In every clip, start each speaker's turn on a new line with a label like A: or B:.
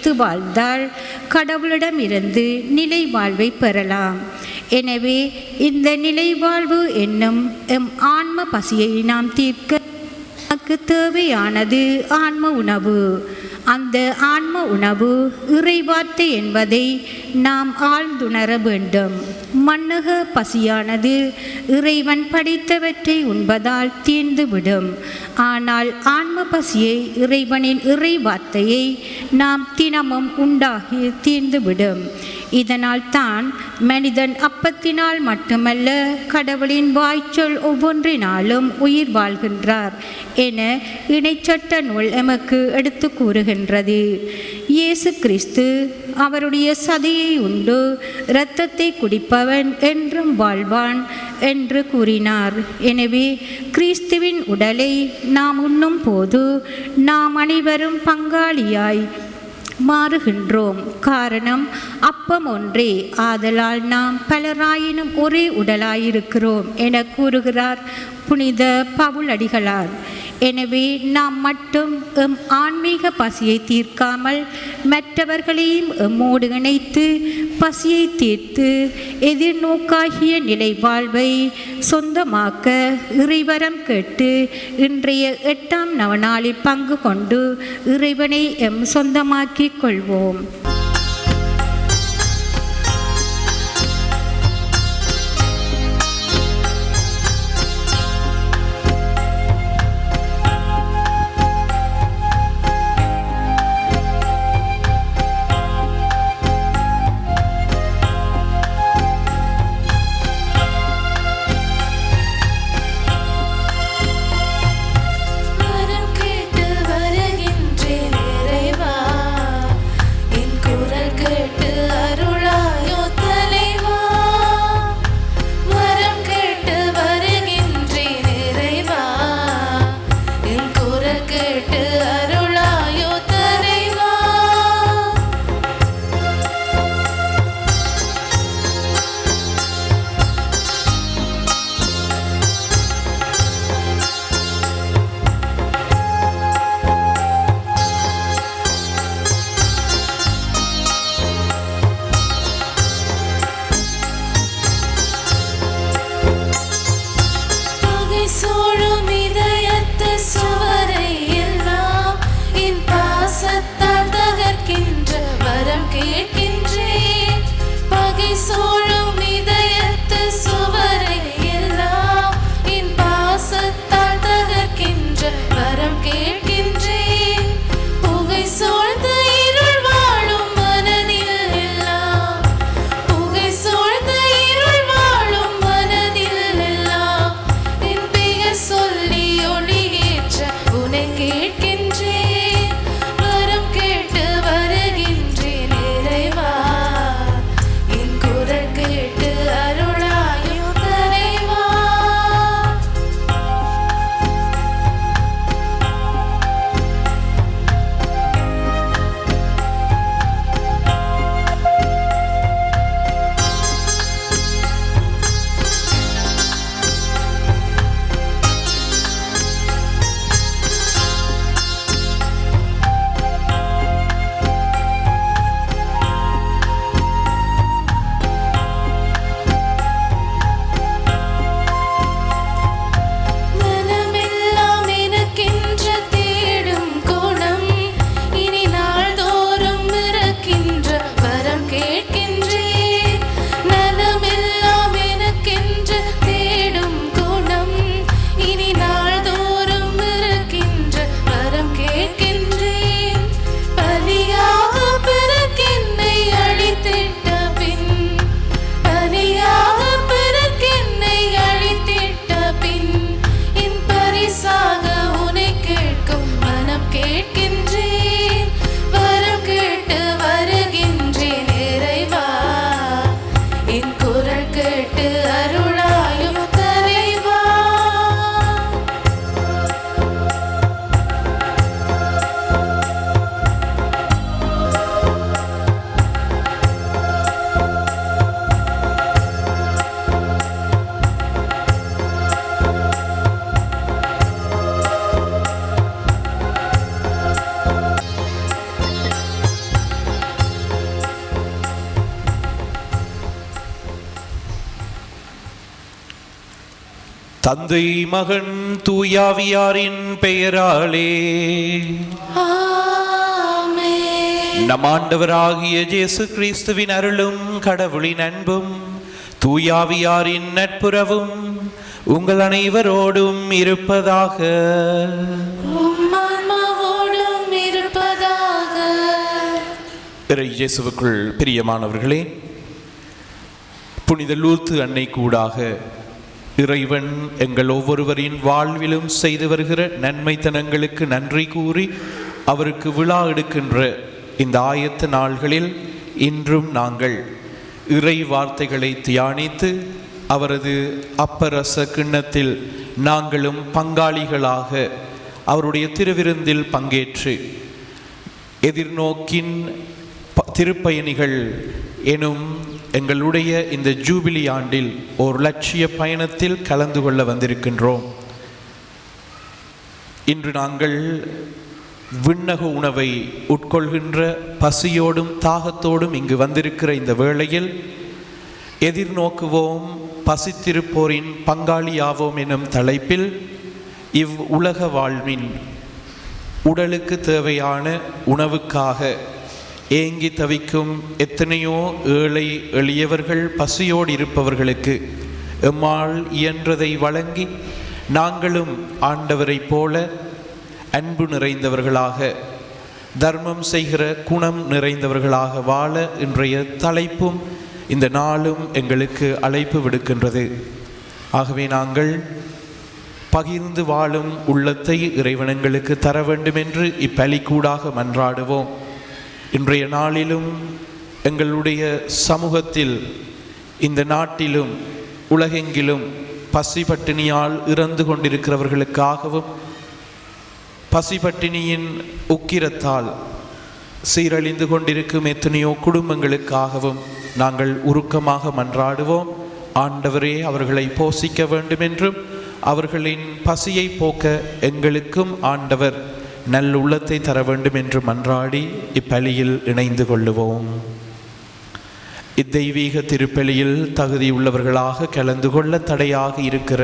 A: வைத்து வாழ்ந்தால் கடவுளிடமிருந்து நிலை வாழ்வை பெறலாம். எனவே இந்த நிலை வாழ்வு என்னும் எம் ஆன்ம பசியை நாம் தீர்க்க நமக்கு தேவையானது ஆன்ம உணவு. அந்த ஆன்ம உணவு இறைவார்த்தை என்பதை நாம் ஆழ்ந்துணர வேண்டும். மண்ணுக பசியானது இறைவன் படைத்தவற்றை உண்பதால் தீர்ந்துவிடும். ஆனால் ஆன்ம பசியை இறைவனின் இறைவார்த்தையை நாம் தினமும் உண்டாகி தீர்ந்துவிடும். இதனால் தான் மனிதன் அப்பத்தினால் மட்டுமல்ல கடவுளின் வாய்ச்சொல் ஒவ்வொன்றினாலும் உயிர் வாழ்கின்றார் என இணைச்சட்ட நூல் எமக்கு எடுத்து கூறுகின்றது. இயேசு கிறிஸ்து அவருடைய சதையை உண்டு இரத்தத்தை குடிப்பவன் என்றும் வாழ்வான் என்று கூறினார். எனவே கிறிஸ்துவின் உடலை நாம் உண்ணும் போது நாம் அனைவரும் பங்காளியாய் மாறுகின்றோம். காரணம் அப்பம் ஒன்றே, ஆதலால் நாம் பலராயினும் ஒரே உடலாயிருக்கிறோம் என கூறுகிறார் புனித பவுலடிகளார். எனவே நாம் மட்டும் எம் ஆன்மீக பசியை தீர்க்காமல் மற்றவர்களையும் எம்மோடு இணைத்து பசியை தீர்த்து எதிர்நோக்காகிய நிலை வாழ்வை சொந்தமாக்க இறைவரம் கேட்டு இன்றைய 8ஆம் நவநாளில் பங்கு கொண்டு இறைவனை எம் சொந்தமாக்கிக் கொள்வோம்.
B: தந்தை மகன் தூயாவியாரின் பெயராலே நம் ஆண்டவராகிய இயேசு கிறிஸ்துவின் அருளும் கடவுளின் அன்பும் தூயாவியாரின் நட்புறவும் உங்கள் அனைவரோடும் இருப்பதாக. இயேசுவுக்குள் பிரியமானவர்களே, புனித லூர்து அன்னை கூடாக இறைவன் எங்கள் ஒவ்வொருவரின் வாழ்விலும் செய்து வருகிற நன்மைத்தனங்களுக்கு நன்றி கூறி அவருக்கு விழா எடுக்கின்ற இந்த ஆயத்த நாள்களில் இன்றும் நாங்கள் இறை வார்த்தைகளை தியானித்து அவரது அப்பரச கிண்ணத்தில் நாங்களும் பங்காளிகளாக அவருடைய திருவிருந்தில் பங்கேற்று எதிர்நோக்கின் திருப்பயணிகள் எனும் எங்களுடைய இந்த ஜூபிலி ஆண்டில் ஒரு லட்சிய பயணத்தில் கலந்து கொள்ள வந்திருக்கின்றோம். இன்று நாங்கள் விண்ணக உணவை உட்கொள்கின்ற பசியோடும் தாகத்தோடும் இங்கு வந்திருக்கிற இந்த வேளையில் எதிர்நோக்குவோம் பசித்திருப்போரின் பங்காளியாவோம் எனும் தலைப்பில் இவ் உலக வாழ்வின் உடலுக்கு தேவையான உணவுக்காக ஏங்கி தவிக்கும் எத்தனையோ ஏழை எளியவர்கள் பசியோடு இருப்பவர்களுக்கு எம்மால் இயன்றதை வழங்கி நாங்களும் ஆண்டவரை போல அன்பு நிறைந்தவர்களாக தர்மம் செய்கிற குணம் நிறைந்தவர்களாக வாழ இன்றைய தலைப்பும் இந்த நாளும் எங்களுக்கு அழைப்பு விடுக்கின்றது. ஆகவே நாங்கள் பகிர்ந்து வாழும் உள்ளத்தை இறைவனங்களுக்கு தர வேண்டும் என்று இப்பலிக்கூடாக மன்றாடுவோம். இன்றைய நாளிலும் எங்களுடைய சமூகத்தில் இந்த நாட்டிலும் உலகெங்கிலும் பசி பட்டினியால் இறந்து கொண்டிருக்கிறவர்களுக்காகவும் பசி பட்டினியின் உக்கிரத்தால் சீரழிந்து கொண்டிருக்கும் எத்தனையோ குடும்பங்களுக்காகவும் நாங்கள் உருக்கமாக மன்றாடுவோம். ஆண்டவரே அவர்களை போஷிக்க வேண்டும் என்றும் அவர்களின் பசியை போக்க எங்களுக்கும் ஆண்டவர் நல்லுள்ளத்தை தர வேண்டும் என்று மன்றாடி இப்பலியில் இணைந்து கொள்ளுவோம். இத்தெய்வீக திருப்பலியில் தகுதியுள்ளவர்களாக கலந்து கொள்ள தடையாக இருக்கிற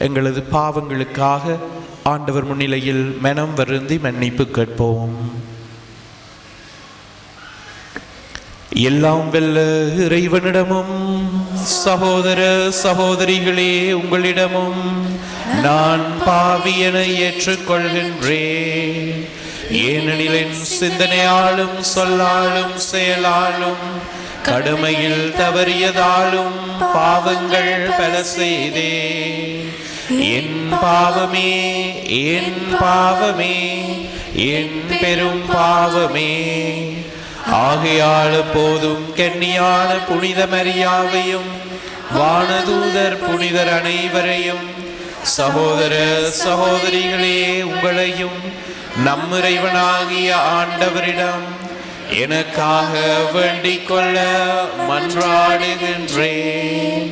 B: எங்களது பாவங்களுக்காக ஆண்டவர் முன்னிலையில் மனம் வருந்தி மன்னிப்பு கேட்போம். எல்லாம் வெல்ல இறைவனிடமும் சகோதர சகோதரிகளே உங்களிடமும் நான் பாவி என ஏற்றுக்கொள்கின்றேன். ஏனெனில் என் சிந்தனையாலும் சொல்லாலும் செயலாலும் கடமையில் தவறியதாலும் பாவங்கள் பல செய்தேன். என் பாவமே என் பாவமே என் பெரும் பாவமே. ஆகையால் போதும் கன்னியான புனித மரியாவையும் வானதூதர் புனிதர் அனைவரையும் சகோதர சகோதரிகளே உங்களையும் நம் இறைவனாகிய ஆண்டவரிடம் எனக்காக வேண்டிக் கொள்ள மன்றாடுகின்றேன்.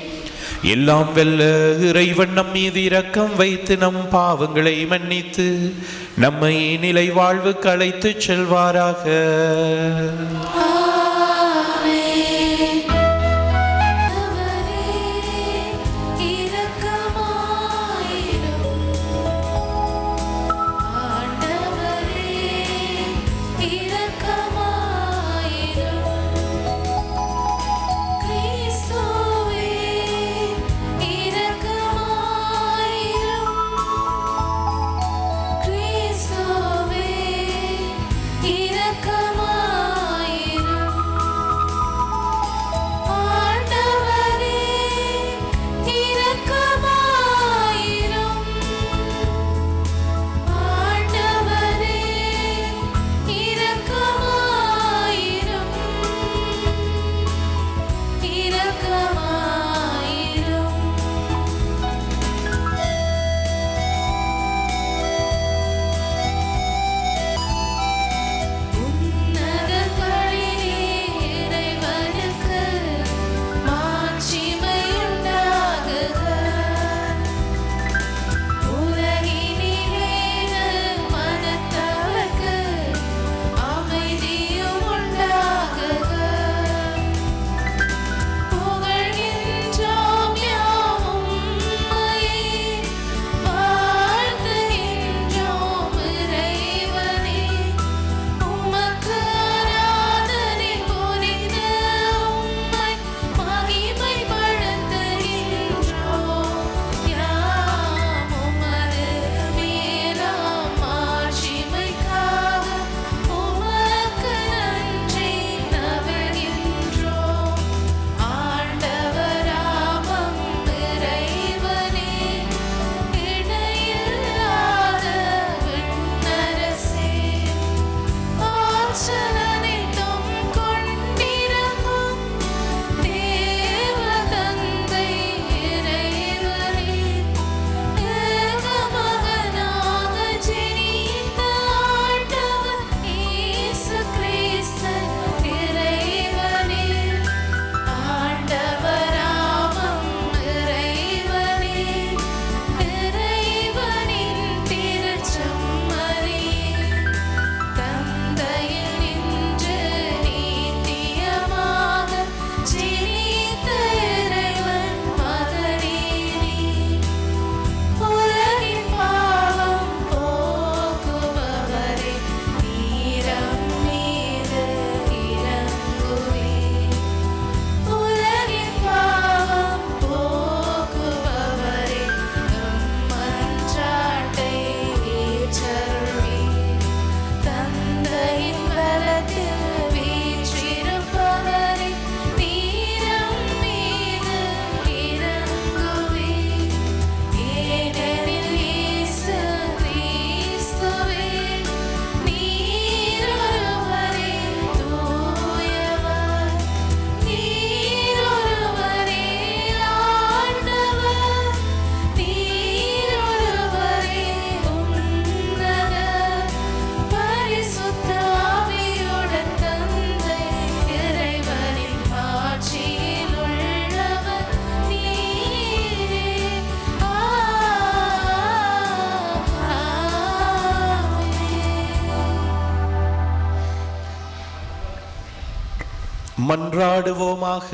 B: எல்லாம் வெல்ல இறைவன் நம் மீது இரக்கம் வைத்து நம் பாவங்களை மன்னித்து நம்மை நிலை வாழ்வுக்கு அழைத்துச் செல்வாராக.
C: இரக்கமாயிரும்.
B: மன்றாடுவோமாக.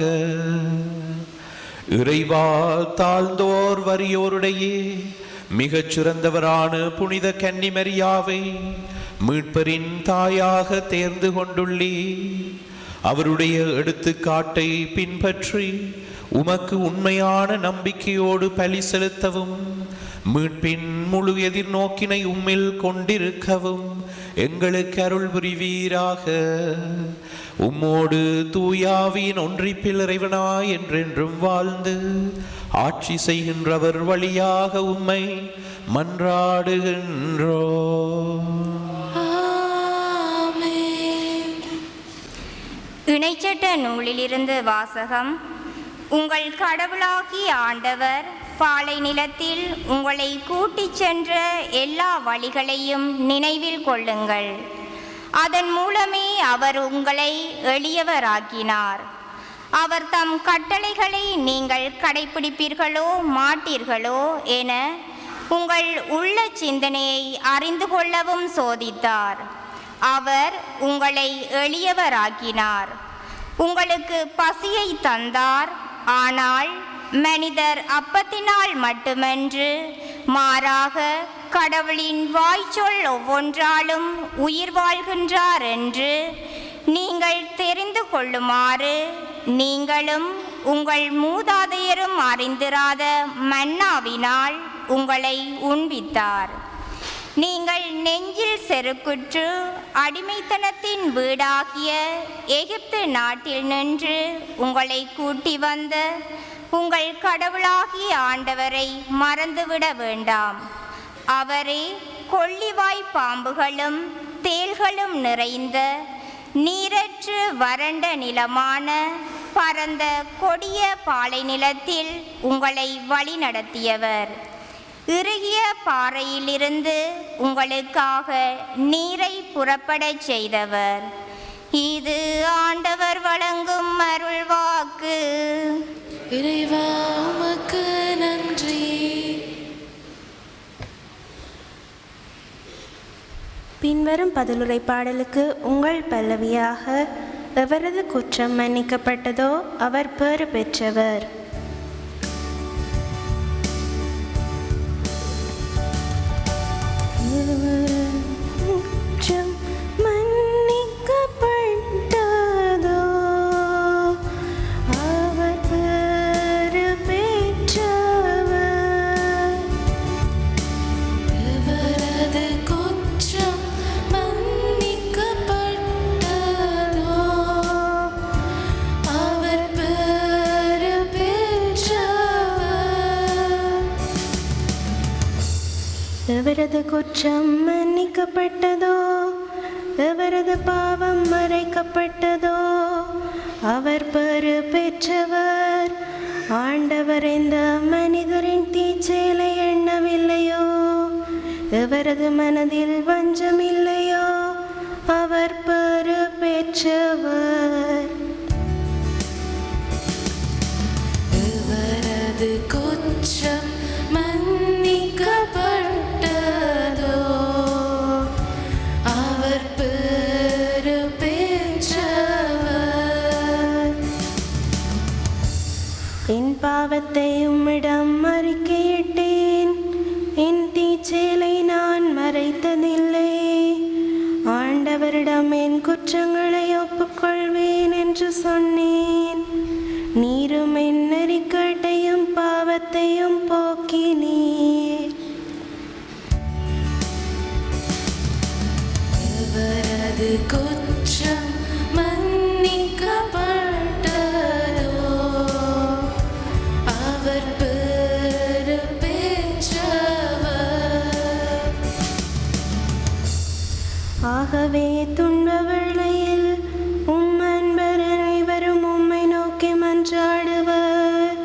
B: இறைவா, தாழ்ந்தோர் வறியோருடையே மிகச் சிறந்தவரான புனித கன்னிமரியாவை மீட்பரின் தாயாக தேர்ந்து கொண்டுள்ளே. அவருடைய எடுத்துக்காட்டை பின்பற்றி உமக்கு உண்மையான நம்பிக்கையோடு பலி செலுத்தவும் மீட்பின் முழு எதிர்நோக்கினை உம்மில் கொண்டிருக்கவும் எங்களுக்கு அருள் புரிவீராக. உம்மோடு தூயாவின் ஒன்றிப்பில் இறைவனாய் என்றென்றும் வாழ்ந்து ஆட்சி செய்கின்றவர் வழியாக உம்மை மன்றாடுகின்றோ.
C: இணைச்சட்ட நூலிலிருந்து வாசகம். உங்கள் கடவுளாகிய ஆண்டவர் பாலை நிலத்தில் உங்களை கூட்டிச் சென்ற எல்லா வழிகளையும் நினைவில் கொள்ளுங்கள். அதன் மூலமே அவர் உங்களை எளியவராக்கினார். அவர் தம் கட்டளைகளை நீங்கள் கடைப்பிடிப்பீர்களோ மாட்டீர்களோ என உங்கள் உள்ள சிந்தனையை அறிந்து கொள்ளவும் சோதித்தார். அவர் உங்களை எளியவராக்கினார். உங்களுக்கு பசியை தந்தார். ஆனால் மனிதர் அப்பத்தினால் மட்டுமன்று, மாறாக கடவுளின் வாய்ச்சொல் ஒவ்வொன்றாலும் உயிர் வாழ்கின்றார் என்று நீங்கள் தெரிந்து கொள்ளுமாறு நீங்களும் உங்கள் மூதாதையரும் அறிந்திராத மன்னாவினால் உங்களை உண்பித்தார். நீங்கள் நெஞ்சில் செருக்குற்று அடிமைத்தனத்தின் வீடாகிய எகிப்து நாட்டில் நின்று உங்களை கூட்டி வந்த உங்கள் கடவுளாகிய ஆண்டவரை மறந்துவிட வேண்டாம். அவரே கொள்ளிவாய் பாம்புகளும் தேள்களும் நிறைந்த நீரற்று வறண்ட நிலமான பரந்த கொடிய பாலை நிலத்தில் உங்களை வழிநடத்தியவர். இறுகிய பாறையிலிருந்து உங்களுக்காக நீரை புறப்படச் செய்தவர். இது ஆண்டவர் வழங்கும் அருள்வாக்கு.
D: இறைவா, உமக்கு நன்றி. பின்வரும் பதிலுரை பாடலுக்கு உங்கள் பல்லவியாக, எவரது குற்றம் மன்னிக்கப்பட்டதோ அவர் பேறு பெற்றவர். குற்றம் மன்னிக்கப்பட்டதோ அவர் பேறு பெற்றவர். எவரது குற்றம் மன்னிக்கப்பட்டதோ அவர் பேறு பெற்றவர். எவரது குற்றம் மன்னிக்கப்பட்டதோ எவரது பாவம் மறைக்கப்பட்டதோ அவர் பேறு பெற்றவர். ஆண்டவர் இந்த மனிதரின் தீச்செயலை எண்ணவில்லையோ, எவரது மனதில் வஞ்சம் இல்லையோ அவர் பேறு பெற்றவர். எவரது குற்றம் மன்னிக்கப்பட்டதோ அவர் பேறு பெற்றவர். என் பாவத்தை உம்மிடம் அறிக்கையிட்டேன், என் தீச்செயலை நான் மறைத்ததில்லை. ஆண்டவரிடம் என் குற்றங்களை ஒப்புக்கொள்வேன் என்று சொன்னேன். நீரும் என் நெறிக்கட்டையும் பாவத்தையும் போக்கினீர். எவரது குற்றம் மன்னிக்கப்பட்டதோ அவர் பேறு பெற்றவர். ஆகவே துன்ப வேளையில் உம் அன்பர் அனைவரும் உம்மை நோக்கி மன்றாடுவர்.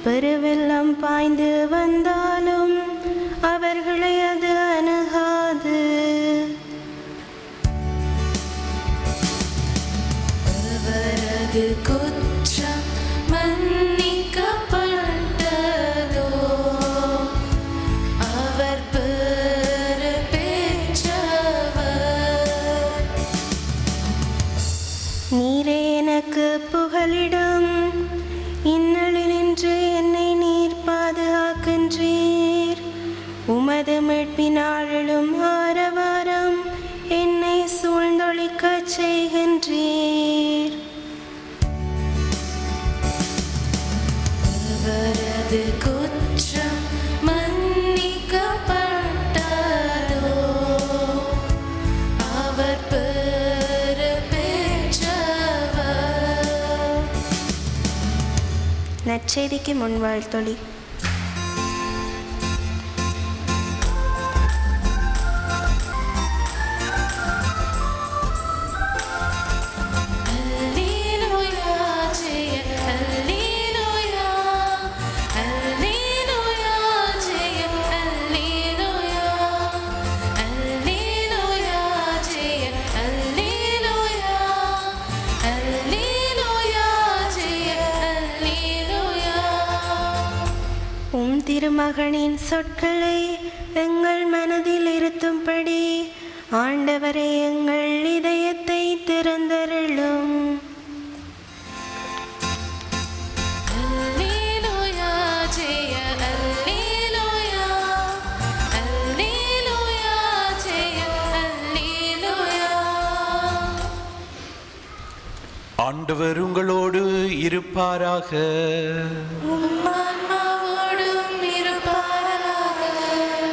D: பெருவெள்ளம் பாய்ந்து வந்தாலும் அவர்களை அது அணுகாது. அவரது குற்றம் மன்னிக்கப்பட்டதோ அவர் பேறு பெற்றவர். நீரே எனக்கு அவரது குற்றம் மன்னிக்கப்பட்டதோ, அவர் பெறு பெற்றவர்.
E: நற்செய்திக்கு முன்வாழ்த்தொழி. திருமகனின் சொற்களை எங்கள் மனதில் இருத்தும்படி ஆண்டவரே எங்கள் இதயத்தை திறந்தருளும்.
B: ஆண்டவர் உங்களோடு இருப்பாராக.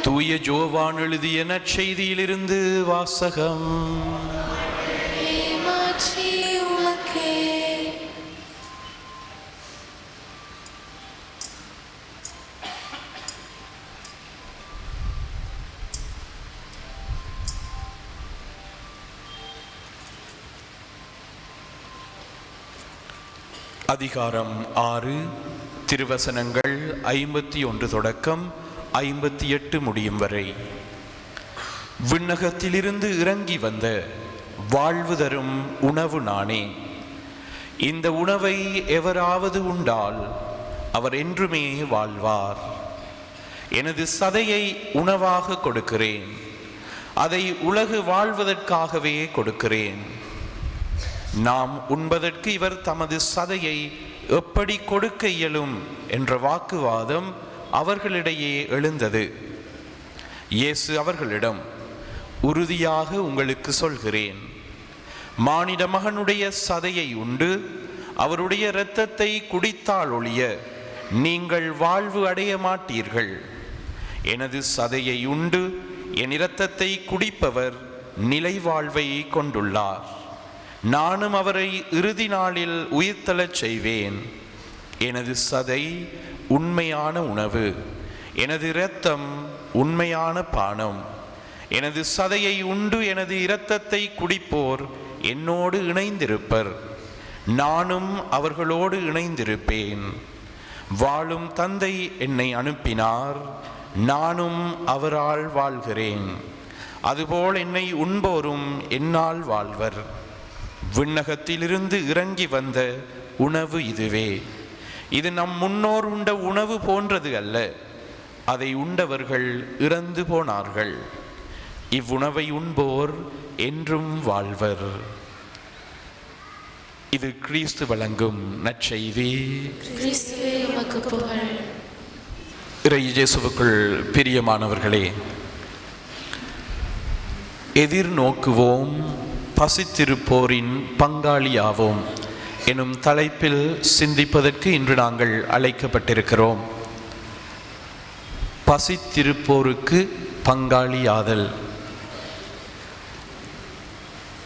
B: தூய ஜோவான் எழுதிய நற்செய்தியிலிருந்து வாசகம். அதிகாரம் 6, திருவசனங்கள் 51 தொடக்கம் 58 முடியும் வரை. விண்ணகத்திலிருந்து இறங்கி வந்த வாழ்வு தரும் உணவு நானே. இந்த உணவை எவராவது உண்டால் அவர் என்றுமே வாழ்வார். எனது சதையை உணவாக கொடுக்கிறேன், அதை உலகு வாழ்வதற்காகவே கொடுக்கிறேன். நாம் உண்பதற்கு இவர் தமது சதையை எப்படி கொடுக்க இயலும் என்ற வாக்குவாதம் அவர்களிடையே எழுந்தது. இயேசு அவர்களிடம், உறுதியாக உங்களுக்கு சொல்கிறேன், மானிட மகனுடைய சதையை உண்டு அவருடைய இரத்தத்தை குடித்தால் ஒழிய நீங்கள் வாழ்வு அடைய மாட்டீர்கள். எனது சதையை உண்டு என் இரத்தத்தை குடிப்பவர் நிலை வாழ்வை கொண்டுள்ளார். நானும் அவரை இறுதி நாளில் உயிர்த்தெழச் செய்வேன். எனது சதை உண்மையான உணவு, எனது இரத்தம் உண்மையான பானம். எனது சதையை உண்டு எனது இரத்தத்தை குடிப்போர் என்னோடு இணைந்திருப்பர், நானும் அவர்களோடு இணைந்திருப்பேன். வாழும் தந்தை என்னை அனுப்பினார், நானும் அவரால் வாழ்கிறேன். அதுபோல் என்னை உண்போரும் என்னால் வாழ்வர். விண்ணகத்திலிருந்து இறங்கி வந்த உணவு இதுவே. இது நம் முன்னோர் உண்ட உணவு போன்றது அல்ல. அதை உண்டவர்கள் இறந்து போனார்கள். இவ்வுணவை உண்போர் என்றும் வாழ்வர். இது கிறிஸ்து வழங்கும் நற்செய்தி. இறை இயேசுவுக்குள் பிரியமானவர்களே, எதிர்நோக்குவோம், பசித்திருப்போரின் பங்காளியாவோம் எனும் தலைப்பில் சிந்திப்பதற்கு இன்று நாங்கள் அழைக்கப்பட்டிருக்கிறோம். பசித்திருப்போருக்கு பங்காளியாதல்.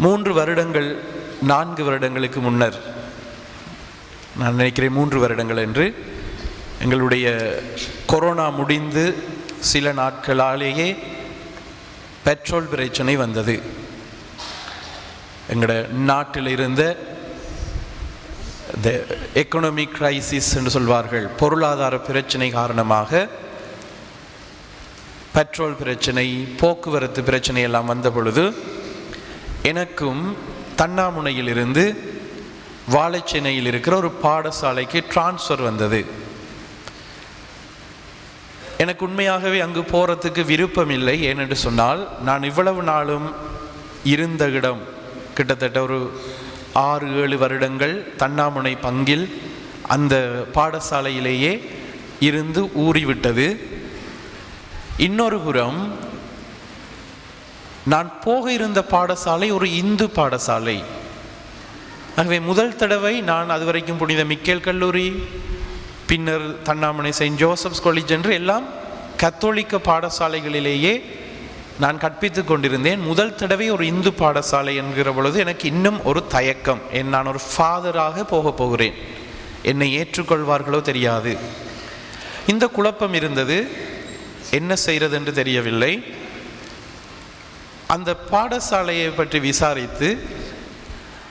B: 3 வருடங்கள் 4 வருடங்களுக்கு முன்னர், நான் நினைக்கிறேன் 3 வருடங்கள் என்று, எங்களுடைய கொரோனா முடிந்து சில நாட்களாலேயே பெட்ரோல் பிரச்சனை வந்தது. எங்களோட நாட்டில் இருந்த எக்கனாமிக் கிரைசிஸ் என்று சொல்வார்கள், பொருளாதார பிரச்சனை காரணமாக பெட்ரோல் பிரச்சனை, போக்குவரத்து பிரச்சனை எல்லாம் வந்த பொழுது எனக்கும் தன்னாமுனையில் இருந்து வாழைச்சேனையில் இருக்கிற ஒரு பாடசாலைக்கு டிரான்ஸ்ஃபர் வந்தது. எனக்கு உண்மையாகவே அங்கு போகிறதுக்கு விருப்பம் இல்லை. ஏனென்று சொன்னால், நான் இவ்வளவு நாளும் இருந்த இடம் கிட்டத்தட்ட ஒரு 6-7 வருடங்கள் தன்னாமுனை பங்கில் அந்த பாடசாலையிலேயே இருந்து ஊறிவிட்டது. இன்னொரு புறம் நான் போக இருந்த பாடசாலை ஒரு இந்து பாடசாலை. ஆகவே முதல் தடவை நான் அதுவரைக்கும் புனித மிக்கேல் கல்லூரி, பின்னர் தன்னாமனை செயின்ட் ஜோசப்ஸ் காலேஜ் என்று எல்லாம் கத்தோலிக்க பாடசாலைகளிலேயே நான் கற்பித்து கொண்டிருந்தேன். முதல் தடவை ஒரு இந்து பாடசாலை என்கிற பொழுது எனக்கு இன்னும் ஒரு தயக்கம். நான் ஒரு ஃபாதராக போகிறேன், என்னை ஏற்றுக்கொள்வார்களோ தெரியாது. இந்த குழப்பம் இருந்தது, என்ன செய்கிறது என்று தெரியவில்லை. அந்த பாடசாலையை பற்றி விசாரித்து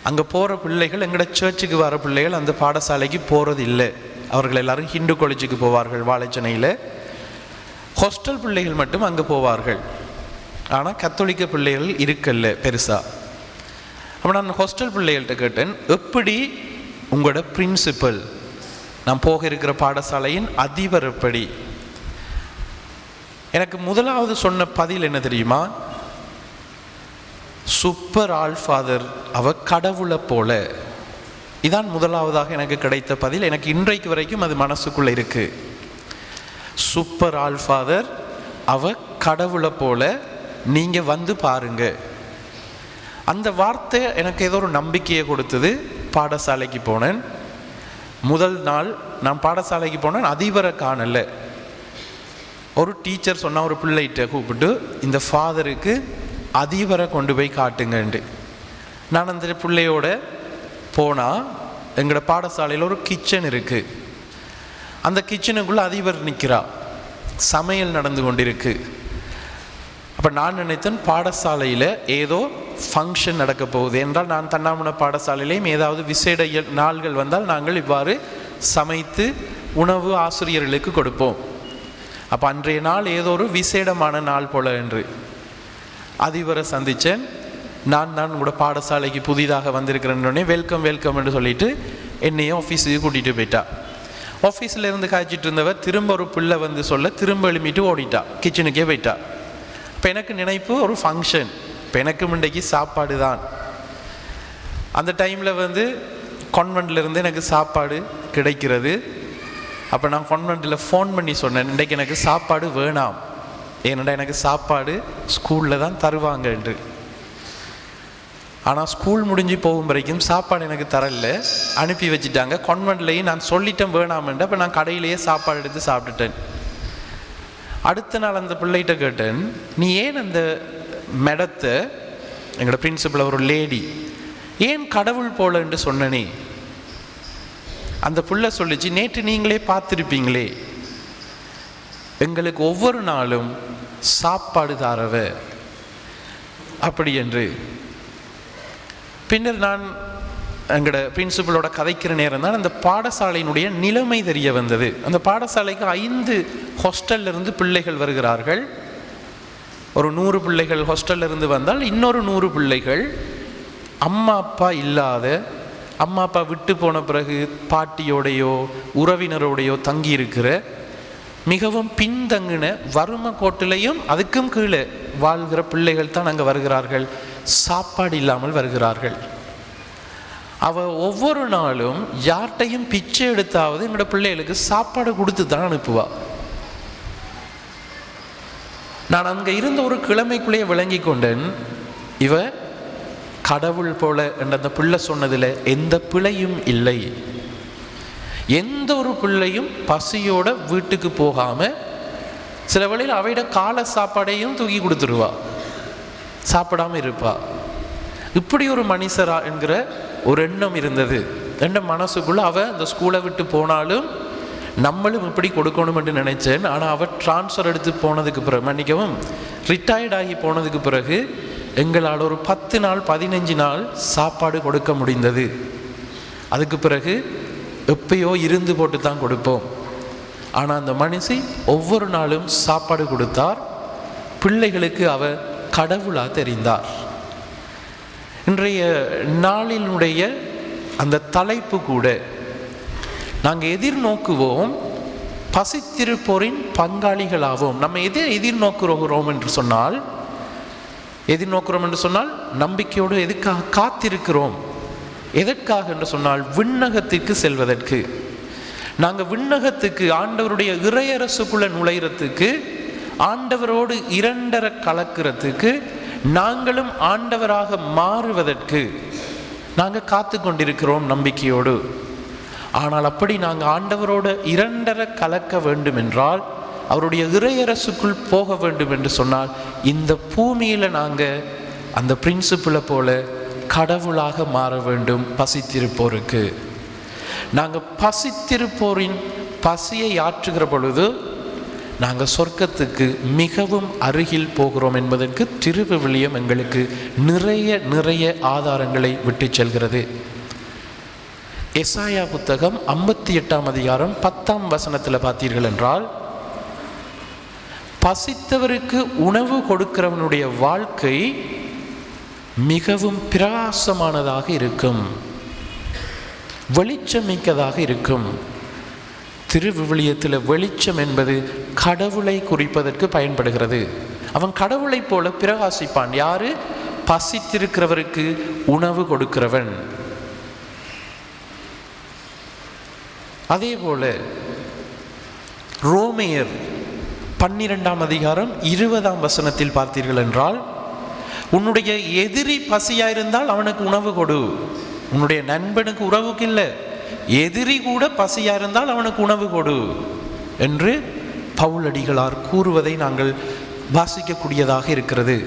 B: அங்கே போகிற பிள்ளைகள், எங்களோட சர்ச்சுக்கு வர பிள்ளைகள் அந்த பாடசாலைக்கு போகிறது இல்லை. அவர்கள் எல்லாரும் ஹிந்து காலேஜுக்கு போவார்கள் வாழைச்சனையில். ஹாஸ்டல் பிள்ளைகள் மட்டும் அங்கே போவார்கள். ஆனால் கத்தோலிக்க பிள்ளைகள் இருக்கல்ல பெருசாக. அப்போ நான் ஹாஸ்டல் பிள்ளைகள்கிட்ட கேட்டேன், எப்படி உங்களோட பிரின்சிபல், நான் போக இருக்கிற பாடசாலையின் அதிபர் எப்படி? எனக்கு முதலாவது சொன்ன பதில் என்ன தெரியுமா? சூப்பர் ஆல் ஃபாதர், அவ கடவுளை போல. இதான் முதலாவதாக எனக்கு கிடைத்த பதில். எனக்கு இன்றைக்கு வரைக்கும் அது மனசுக்குள்ளே இருக்கு. சூப்பர் ஆல் ஃபாதர், அவ கடவுளை போல, நீங்க வந்து பாருங்க. அந்த வார்த்தை எனக்கு ஏதோ ஒரு நம்பிக்கையை கொடுத்தது. பாடசாலைக்கு போனேன். முதல் நாள் நான் பாடசாலைக்கு போனேன், அதிபரை காணல. ஒரு டீச்சர் சொன்னா, ஒரு பிள்ளைகிட்ட கூப்பிட்டு, இந்த ஃபாதருக்கு அதிபரை கொண்டு போய் காட்டுங்கண்டு. நான் அந்த பிள்ளையோட போனால் எங்களோட பாடசாலையில் ஒரு கிச்சன் இருக்கு. அந்த கிச்சனுக்குள்ளே அதிபர் நிற்கிறா, சமையல் நடந்து கொண்டிருக்கு. அப்போ நான் நினைத்தேன் பாடசாலையில் ஏதோ ஃபங்க்ஷன் நடக்க போகுது என்றால், நான் தன்னாமன பாடசாலையிலேயும் ஏதாவது விசேட நாள்கள் வந்தால் நாங்கள் இவ்வாறு சமைத்து உணவு ஆசிரியர்களுக்கு கொடுப்போம். அப்போ அன்றைய நாள் ஏதோ ஒரு விசேடமான நாள் போல என்று அதிபரை சந்தித்தேன். நான் உங்களோட பாடசாலைக்கு புதிதாக வந்திருக்கிறேன்னொடனே வெல்கம் வெல்கம் என்று சொல்லிட்டு என்னையும் ஆஃபீஸுக்கு கூட்டிகிட்டு போயிட்டா. ஆஃபீஸில் இருந்து காய்ச்சிட்டு இருந்தவர் திரும்ப ஒரு பிள்ளை வந்து சொல்ல திரும்ப எழுப்பிட்டு ஓடிட்டா, கிச்சனுக்கே போயிட்டா. இப்போ எனக்கு நினைப்பு ஒரு ஃபங்க்ஷன், இப்போ எனக்கு முண்டைக்கு சாப்பாடு தான். அந்த டைமில் வந்து கான்வென்ட்லேருந்து எனக்கு சாப்பாடு கிடைக்கிறது. அப்போ நான் கான்வென்ட்டில் ஃபோன் பண்ணி சொன்னேன், இன்றைக்கு எனக்கு சாப்பாடு வேணாம், ஏனெண்டா எனக்கு சாப்பாடு ஸ்கூலில் தான் தருவாங்க என்று. ஆனால் ஸ்கூல் முடிஞ்சு போகும் வரைக்கும் சாப்பாடு எனக்கு தரல, அனுப்பி வச்சுட்டாங்க. கான்வென்ட்லேயும் நான் சொல்லிட்டேன் வேணாமென்று. அப்போ நான் கடையிலேயே சாப்பாடு எடுத்து சாப்பிட்டுட்டேன். அடுத்த நாள் அந்த பிள்ளைகிட்ட கேட்டேன், நீ ஏன் அந்த மேடத்தை, எங்களோட பிரின்சிபல் ஒரு லேடி, ஏன் கடவுள் போல என்று சொன்னனே? அந்த பிள்ளை சொல்லிச்சு, நேற்று நீங்களே பார்த்துருப்பீங்களே, எங்களுக்கு ஒவ்வொரு நாளும் சாப்பாடு தாரவ அப்படி என்று. பின்னர் நான் எங்களோட பிரின்சிபலோட கதைக்கிற நேரம் தான் அந்த பாடசாலையினுடைய நிலைமை தெரிய வந்தது. அந்த பாடசாலைக்கு 5 ஹாஸ்டல்லிருந்து பிள்ளைகள் வருகிறார்கள். ஒரு 100 பிள்ளைகள் ஹாஸ்டல்லிருந்து வந்தால் இன்னொரு 100 பிள்ளைகள் அம்மா அப்பா இல்லாத, அம்மா அப்பா விட்டு போன பிறகு பாட்டியோடையோ உறவினரோடையோ தங்கி இருக்கிற மிகவும் பின்தங்கின வறுமை கோட்டிலையும் அதுக்கும் கீழே வாழ்கிற பிள்ளைகள் தான் அங்கே வருகிறார்கள். சாப்பாடு இல்லாமல் வருகிறார்கள். அவ ஒவ்வொரு நாளும் யார்கிட்டையும் பிச்சை எடுத்தாவது எங்களோட பிள்ளைகளுக்கு சாப்பாடு கொடுத்து தான் அனுப்புவா. நான் அங்கே இருந்த ஒரு கிழமைக்குள்ளேயே விளங்கி கொண்டேன், இவ கடவுள் போல என்ற அந்த பிள்ளை சொன்னதில் எந்த பிழையும் இல்லை. எந்த ஒரு பிள்ளையும் பசியோட வீட்டுக்கு போகாம சில வேளையில் அவையிட காலை சாப்பாடையும் தூக்கி கொடுத்துருவா, சாப்பிடாம இருப்பா. இப்படி ஒரு மனுஷரா என்கிற ஒரு எண்ணம் இருந்தது என்ற மனசுக்குள்ள. அவ அந்த ஸ்கூலை விட்டு போனாலும் நம்மளும் இப்படி கொடுக்கணும் என்று நினைச்சேன். ஆனால் அவ டிரான்ஸ்ஃபர் எடுத்து போனதுக்கு பிறகு, மன்னிக்கவும், ரிட்டையர்ட் ஆகி போனதுக்கு பிறகு எங்களால் ஒரு 10 நாள் 15 நாள் சாப்பாடு கொடுக்க முடிந்தது. அதுக்கு பிறகு எப்பயோ இருந்து போட்டு தான் கொடுப்போம். ஆனால் அந்த மனுஷி ஒவ்வொரு நாளும் சாப்பாடு கொடுத்தார். பிள்ளைகளுக்கு அவ கடவுளாக தெரிந்தார். இன்றைய நாளினுடைய அந்த தலைப்பு கூட நாங்கள் எதிர்நோக்குவோம், பசித்திருப்போரின் பங்காளிகளாவோம். நம்ம எதை எதிர்நோக்குறோம் என்று சொன்னால், நம்பிக்கையோடு எதுக்காக காத்திருக்கிறோம்? எதற்காக என்று சொன்னால், விண்ணகத்திற்கு செல்வதற்கு. நாங்கள் விண்ணகத்துக்கு, ஆண்டவருடைய இறையரசுக்குள்ள நுழைகிறதுக்கு, ஆண்டவரோடு இரண்டர கலக்கிறதுக்கு, நாங்களும் ஆண்டவராக மாறுவதற்கு நாங்கள் காத்து கொண்டிருக்கிறோம் நம்பிக்கையோடு. ஆனால் அப்படி நாங்கள் ஆண்டவரோட இரண்டரை கலக்க வேண்டும் என்றால், அவருடைய இறையரசுக்குள் போக வேண்டும் என்று சொன்னால், இந்த பூமியில் நாங்கள் அந்த பிரின்சிபிளை போல கடவுளாக மாற வேண்டும். பசித்திருப்போருக்கு நாங்கள் பசித்திருப்போரின் பசியை ஆற்றுகிற பொழுது நாங்கள் சொர்க்கத்துக்கு மிகவும் அருகில் போகிறோம் என்பதற்கு திருவிவிலியம் எங்களுக்கு நிறைய ஆதாரங்களை விட்டு செல்கிறது. எசாயா புத்தகம் 58 அதிகாரம் 10 வசனத்தில் பார்த்தீர்கள் என்றால், பசித்தவருக்கு உணவு கொடுக்கிறவனுடைய வாழ்க்கை மிகவும் பிரகாசமானதாக இருக்கும், வெளிச்சமிக்கதாக இருக்கும். திருவிவிலியத்தில் வெளிச்சம் என்பது கடவுளை குறிப்பதற்கு பயன்படுகிறது. அவன் கடவுளை போல பிரகாசிப்பான். யாரு? பசித்திருக்கிறவருக்கு உணவு கொடுக்கிறவன். அதே போல ரோமையர் 12 அதிகாரம் 20 வசனத்தில் பார்த்தீர்கள் என்றால், உன்னுடைய எதிரி பசியாயிருந்தால் அவனுக்கு உணவு கொடு. உன்னுடைய நண்பனுக்கு உறவுக்கு இல்லை, எதிரி கூட பசியா இருந்தால் அவனுக்கு உணவு கொடு என்று பவுலடிகளார் கூறுவதை நாங்கள் வாசிக்கக்கூடியதாக இருக்கிறது.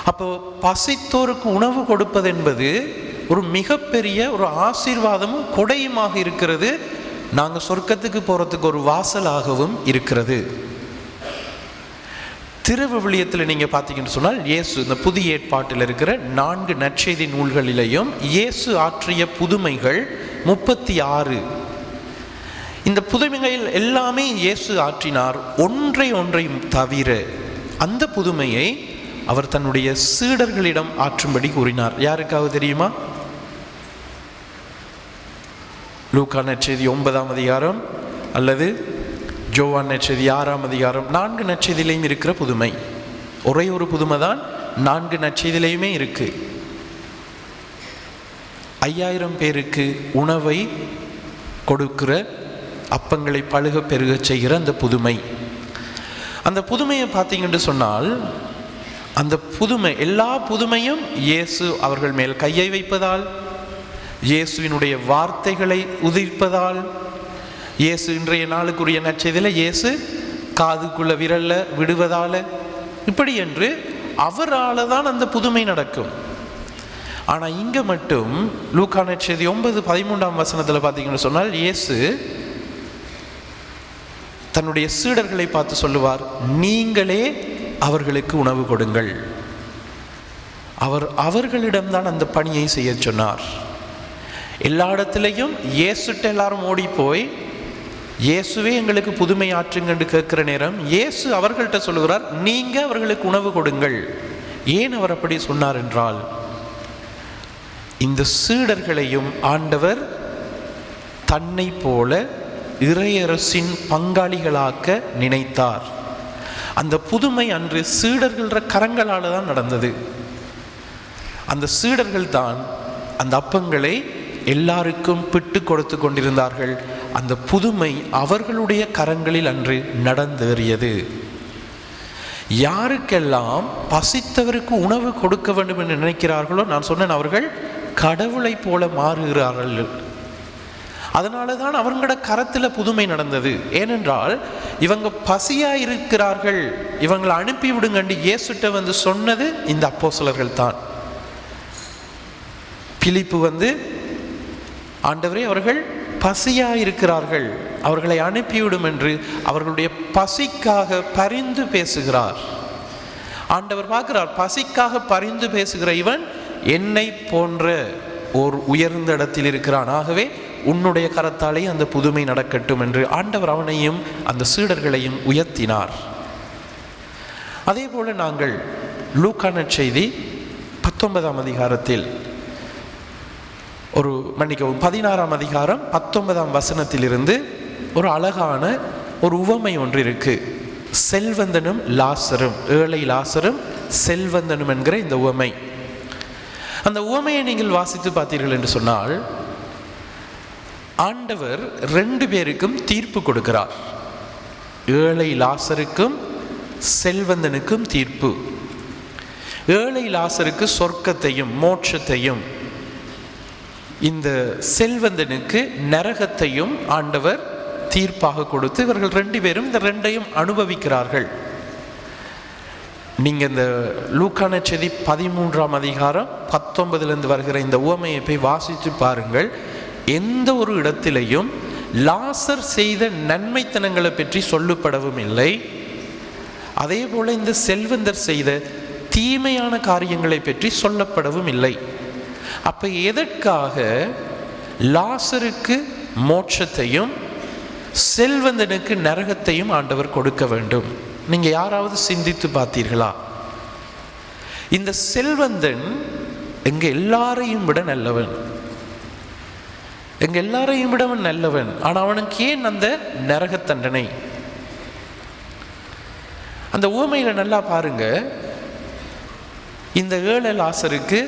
B: அப்போ பசித்தோருக்கு உணவு கொடுப்பது என்பது ஒரு மிகப்பெரிய ஒரு ஆசீர்வாதமும் கொடையுமாக இருக்கிறது. நாங்கள் சொர்க்கத்துக்கு போகிறதுக்கு ஒரு வாசலாகவும் இருக்கிறது. திருவிவிலியத்தில் நீங்கள் பார்த்தீங்கன்னு சொன்னால், இயேசு இந்த புதிய ஏற்பாட்டில் இருக்கிற 4 நற்செய்தி நூல்களிலேயும் இயேசு ஆற்றிய புதுமைகள் 36. இந்த புதுமைகள் எல்லாமே இயேசு ஆற்றினார். ஒன்றையும் தவிர அந்த புதுமையை அவர் தன்னுடைய சீடர்களிடம் ஆற்றும்படி கூறினார். யாருக்காவது தெரியுமா? லூக்கா நற்செய்தி 9 அதிகாரம் அல்லது யோவான் நற்செய்தி 6 அதிகாரம், 4 நற்செய்தியிலையும் இருக்கிற புதுமை. ஒரே ஒரு புதுமை தான் 4 நற்செய்தியிலையுமே இருக்கு. 5000 பேருக்கு உணவை கொடுக்கிற, அப்பங்களை பழுக பெருக செய்கிற அந்த புதுமை. அந்த புதுமையை பார்த்தீங்கன்னு சொன்னால், அந்த புதுமை, எல்லா புதுமையும் இயேசு அவர்கள் மேல் கையை வைப்பதால், இயேசுவினுடைய வார்த்தைகளை உதிர்ப்பதால், இயேசு இன்றைய நாளுக்குரிய நற்செய்தியில் இயேசு காதுக்குள்ள விரல்ல விடுவதால, இப்படி என்று அவரால் தான் அந்த புதுமை நடக்கும். ஆனால் இங்கே மட்டும் லூக்கா நற்செய்தி 9:13 வசனத்தில் பார்த்தீங்கன்னு சொன்னால், இயேசு தன்னுடைய சீடர்களை பார்த்து சொல்லுவார், நீங்களே அவர்களுக்கு உணவு கொடுங்கள். அவர்களிடம்தான் அந்த பணியை செய்ய சொன்னார். எல்லா இடத்துலையும் இயேசுட்ட எல்லாரும் ஓடி போய் இயேசுவே எங்களுக்கு புதுமை ஆற்றுங்கன்னு கேட்கிற நேரம், இயேசு அவர்கள்ட்ட சொல்லுகிறார், நீங்க அவர்களுக்கு உணவு கொடுங்கள். ஏன் அவர் அப்படி சொன்னார் என்றால், இந்த சீடர்களையும் ஆண்டவர் தன்னை போல இறையரசின் பங்காளிகளாக்க நினைத்தார். அந்த புதுமை அன்று சீடர்கள கரங்களால் தான் நடந்தது. அந்த சீடர்கள் தான் அந்த அப்பங்களை எல்லாருக்கும் பிட்டு கொடுத்து கொண்டிருந்தார்கள். அந்த புதுமை அவர்களுடைய கரங்களில் அன்று நடந்தேறியது. யாருக்கெல்லாம் பசித்தவருக்கு உணவு கொடுக்க வேண்டும் என்று நினைக்கிறார்களோ, நான் சொன்னேன், அவர்கள் கடவுளை போல மாறுகிறார்கள். அதனால தான் அவங்களோட கரத்தில் புதுமை நடந்தது. ஏனென்றால் இவங்க பசியா இருக்கிறார்கள், இவங்களை அனுப்பி விடுங்கண்டு இயேசுட்ட வந்து சொன்னது இந்த அப்போஸ்தலர்கள் தான். பிலிப்பு ஆண்டவரே, அவர்கள் பசியா இருக்கிறார்கள், அவர்களை அனுப்பிவிடும் என்று அவர்களுடைய பசிக்காக பரிந்து பேசுகிறார். ஆண்டவர் பார்க்கிறார், பசிக்காக பரிந்து பேசுகிற இவன் என்னை போன்ற ஒரு உயர்ந்த இடத்தில் இருக்கிறான், ஆகவே உன்னுடைய கரத்தாலே அந்த புதுமை நடக்கட்டும் என்று ஆண்டவர் அவனையும் அந்த சீடர்களையும் உயர்த்தினார். அதே போல நாங்கள் லூக்கா நற்செய்தி 19 அதிகாரத்தில் 16 அதிகாரம் 19 வசனத்திலிருந்து ஒரு அழகான ஒரு உவமை ஒன்று இருக்கு. செல்வந்தனும் லாசரும், ஏழை லாசரும் செல்வந்தனும் என்கிற இந்த உவமை. அந்த உவமையை நீங்கள் வாசித்து பார்த்தீர்கள் என்று சொன்னால், ஆண்டவர் 2 பேருக்கும் தீர்ப்பு கொடுக்கிறார். ஏழை லாசருக்கும் செல்வந்தனுக்கும் தீர்ப்பு. ஏழை லாசருக்கு சொர்க்கத்தையும் மோட்சத்தையும், இந்த செல்வந்தனுக்கு நரகத்தையும் ஆண்டவர் தீர்ப்பாக கொடுத்து இவர்கள் 2 பேரும் இந்த 2ஐயும் அனுபவிக்கிறார்கள். நீங்க இந்த லூக்கா நற்செய்தி 13ஆம் அதிகாரம் 19 வருகிற இந்த உவமையை போய் வாசித்து பாருங்கள். எந்த ஒரு இடத்திலையும் லாசர் செய்த நன்மைத்தனங்களை பற்றி சொல்லப்படவும் இல்லை. அதே போல இந்த செல்வந்தர் செய்த தீமையான காரியங்களை பற்றி சொல்லப்படவும் இல்லை. அப்ப எதற்காக லாசருக்கு மோட்சத்தையும் செல்வந்தனுக்கு நரகத்தையும் ஆண்டவர் கொடுக்க வேண்டும்? நீங்க யாராவது சிந்தித்து பார்த்தீர்களா? இந்த செல்வந்தன் எங்க எல்லாரையும் விட நல்லவன், எங்க எல்லாரையும் விட அவன் நல்லவன். ஆனா அவனுக்கு ஏன் அந்த நரக தண்டனை? அந்த உவமையில நல்லா பாருங்க. இந்த ஏழை லாசருக்கு